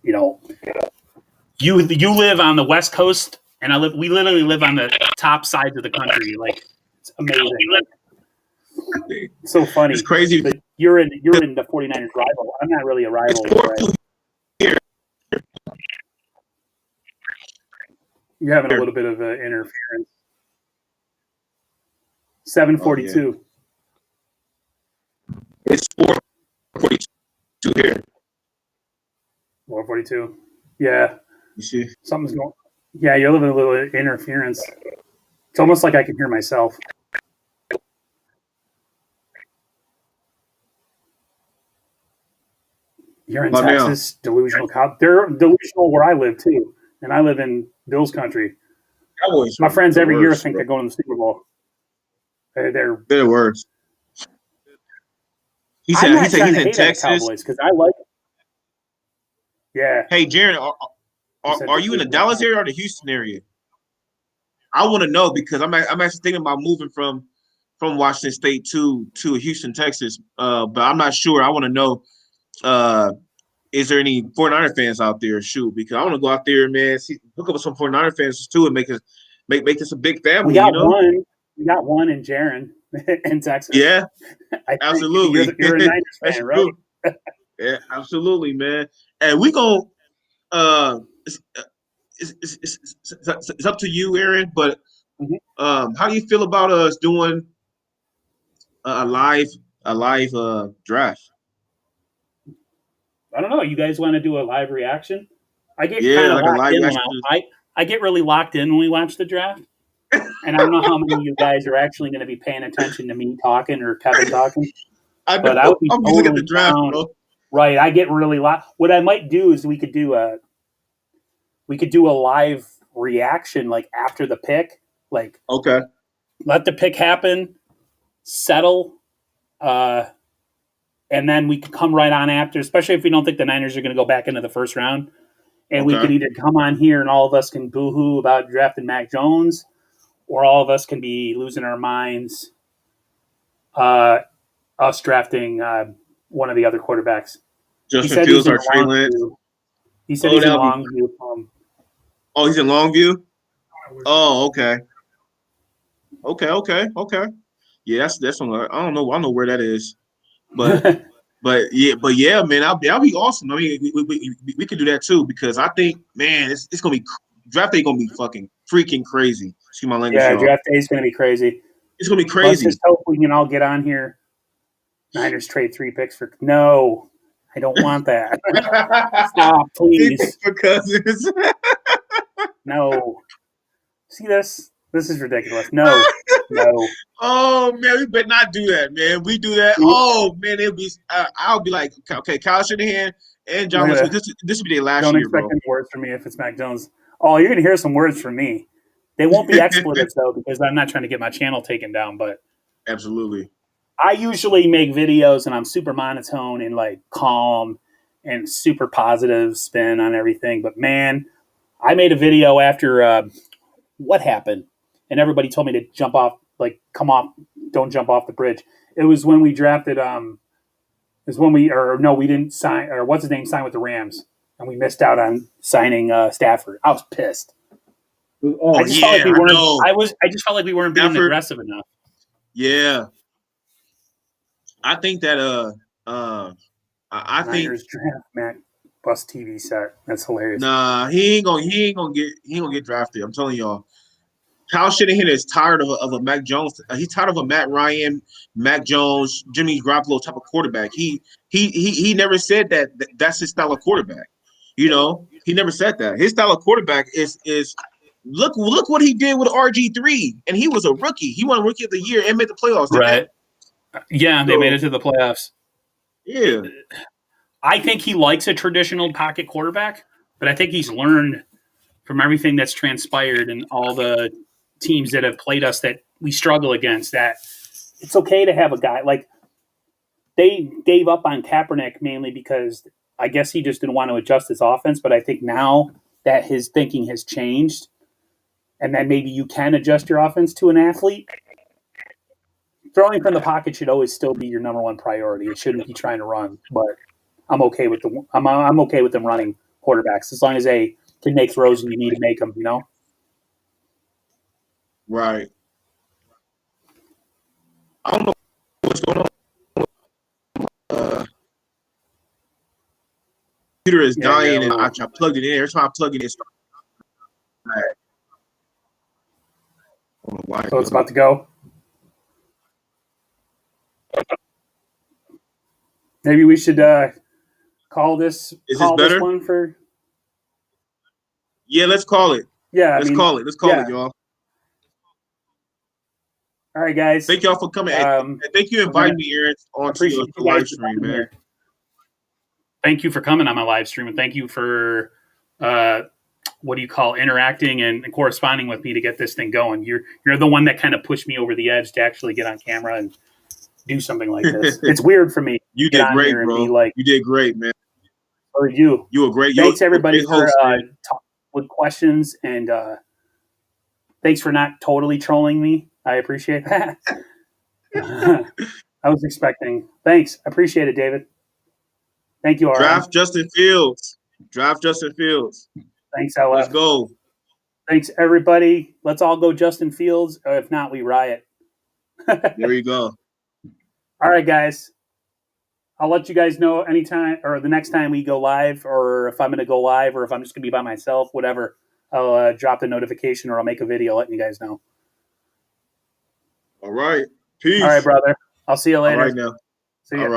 you live on the West Coast, and we literally live on the top sides of the country. Like it's amazing. It's so funny. It's crazy. But you're in the 49ers rival. I'm not really a rival. You're having a little bit of interference. 742. It's 442 here. 442. Yeah. You see? Something's going. Yeah, you're living a little interference. It's almost like I can hear myself. You're in Texas, delusional cop. They're delusional where I live too, and I live in Bills country. Cowboys, my friends every year think they're going to the Super Bowl. They're worse. He's in Texas. Cowboys because I like. Yeah. Hey, Jaron, are you in the Dallas area or the Houston area? I want to know because I'm actually thinking about moving from Washington State to Houston, Texas. But I'm not sure. I want to know. Is there any 49er fans out there? Shoot, because I want to go out there, man, hook up with some 49er fans too, and make this a big family. We got one in Jaron in Texas. Yeah, absolutely. You're a Niners fan, right? Yeah, absolutely, man. And we gonna it's up to you, Aaron. But how do you feel about us doing a live draft? I don't know. You guys want to do a live reaction? I get kind of locked in when I get really locked in when we watch the draft, and I don't know how many of you guys are actually going to be paying attention to me talking or Kevin talking. But I would be totally at the draft, bro. Right, I get really locked. What I might do is we could do a live reaction like after the pick, like okay, let the pick happen, settle. And then we could come right on after, especially if we don't think the Niners are going to go back into the first round. And we could either come on here and all of us can boo-hoo about drafting Mac Jones, or all of us can be losing our minds us drafting one of the other quarterbacks. Justin Fields or Trey Lance. He said he's in Longview. He's in Longview? Oh, okay. Okay. Yeah, that's on. I don't know where that is. But yeah, man, that'll be awesome. I mean, we could do that too because I think, man, it's gonna be draft day gonna be fucking freaking crazy. Excuse my language. Yeah, draft day is gonna be crazy. It's gonna be crazy. Let's just hope we can all get on here. Niners trade 3 picks for no. I don't want that. Stop, please. For Cousins. No. See this? This is ridiculous. No. Oh man, we better not do that, man. We do that. Oh man, it'll be. I'll be like, okay, Kyle Shanahan and John. This will be their last year, bro. Don't expect any words from me if it's Mac Jones. Oh, you're gonna hear some words from me. They won't be expletives though, because I'm not trying to get my channel taken down. But absolutely, I usually make videos and I'm super monotone and like calm and super positive spin on everything. But man, I made a video after what happened. And everybody told me to jump off, like, come off, don't jump off the bridge. It was when we drafted, we didn't sign, or what's his name, signed with the Rams. And we missed out on signing Stafford. I was pissed. Oh, I just felt like we weren't being aggressive enough. Yeah. I think that, Niners draft Mac bust TV set. That's hilarious. Nah, he ain't gonna get drafted. I'm telling y'all. Kyle Shanahan is tired of a Mac Jones. He's tired of a Matt Ryan, Mac Jones, Jimmy Garoppolo type of quarterback. He never said that that's his style of quarterback. You know, he never said that. His style of quarterback is look what he did with RG3, and he was a rookie. He won Rookie of the Year and made the playoffs. Right? Yeah, they made it to the playoffs. Yeah, I think he likes a traditional pocket quarterback, but I think he's learned from everything that's transpired and all the teams that have played us that we struggle against, that it's okay to have a guy like they gave up on Kaepernick mainly because I guess he just didn't want to adjust his offense. But I think now that his thinking has changed and then maybe you can adjust your offense to an athlete, throwing from the pocket should always still be your number one priority. It shouldn't be trying to run, but I'm okay with I'm okay with them running quarterbacks as long as they can make throws and you need to make them, you know? Right. I don't know what's going on. Computer is dying, and I plugged it in. Every time I plug it in, So it's about to go. Maybe we should call this this one for. Yeah, let's call it. Yeah, let's call it, y'all. All right, guys. Thank y'all for coming. And thank you for inviting me, Aaron, onto your live stream, man. Here. Thank you for coming on my live stream, and thank you for interacting and corresponding with me to get this thing going. You're the one that kind of pushed me over the edge to actually get on camera and do something like this. It's weird for me. You did great, bro. You did great, man. Oh, you were great. Thanks everybody for with questions, and thanks for not totally trolling me. I appreciate that. I was expecting. Thanks. I appreciate it, David. Thank you, Draft Justin Fields. Thanks, LF. Let's go. Thanks, everybody. Let's all go Justin Fields. Or if not, we riot. There you go. All right, guys. I'll let you guys know anytime or the next time we go live, or if I'm going to go live, or if I'm just going to be by myself, whatever. I'll drop the notification, or I'll make a video letting you guys know. All right. Peace. All right, brother. I'll see you later. All right now. See ya. All right.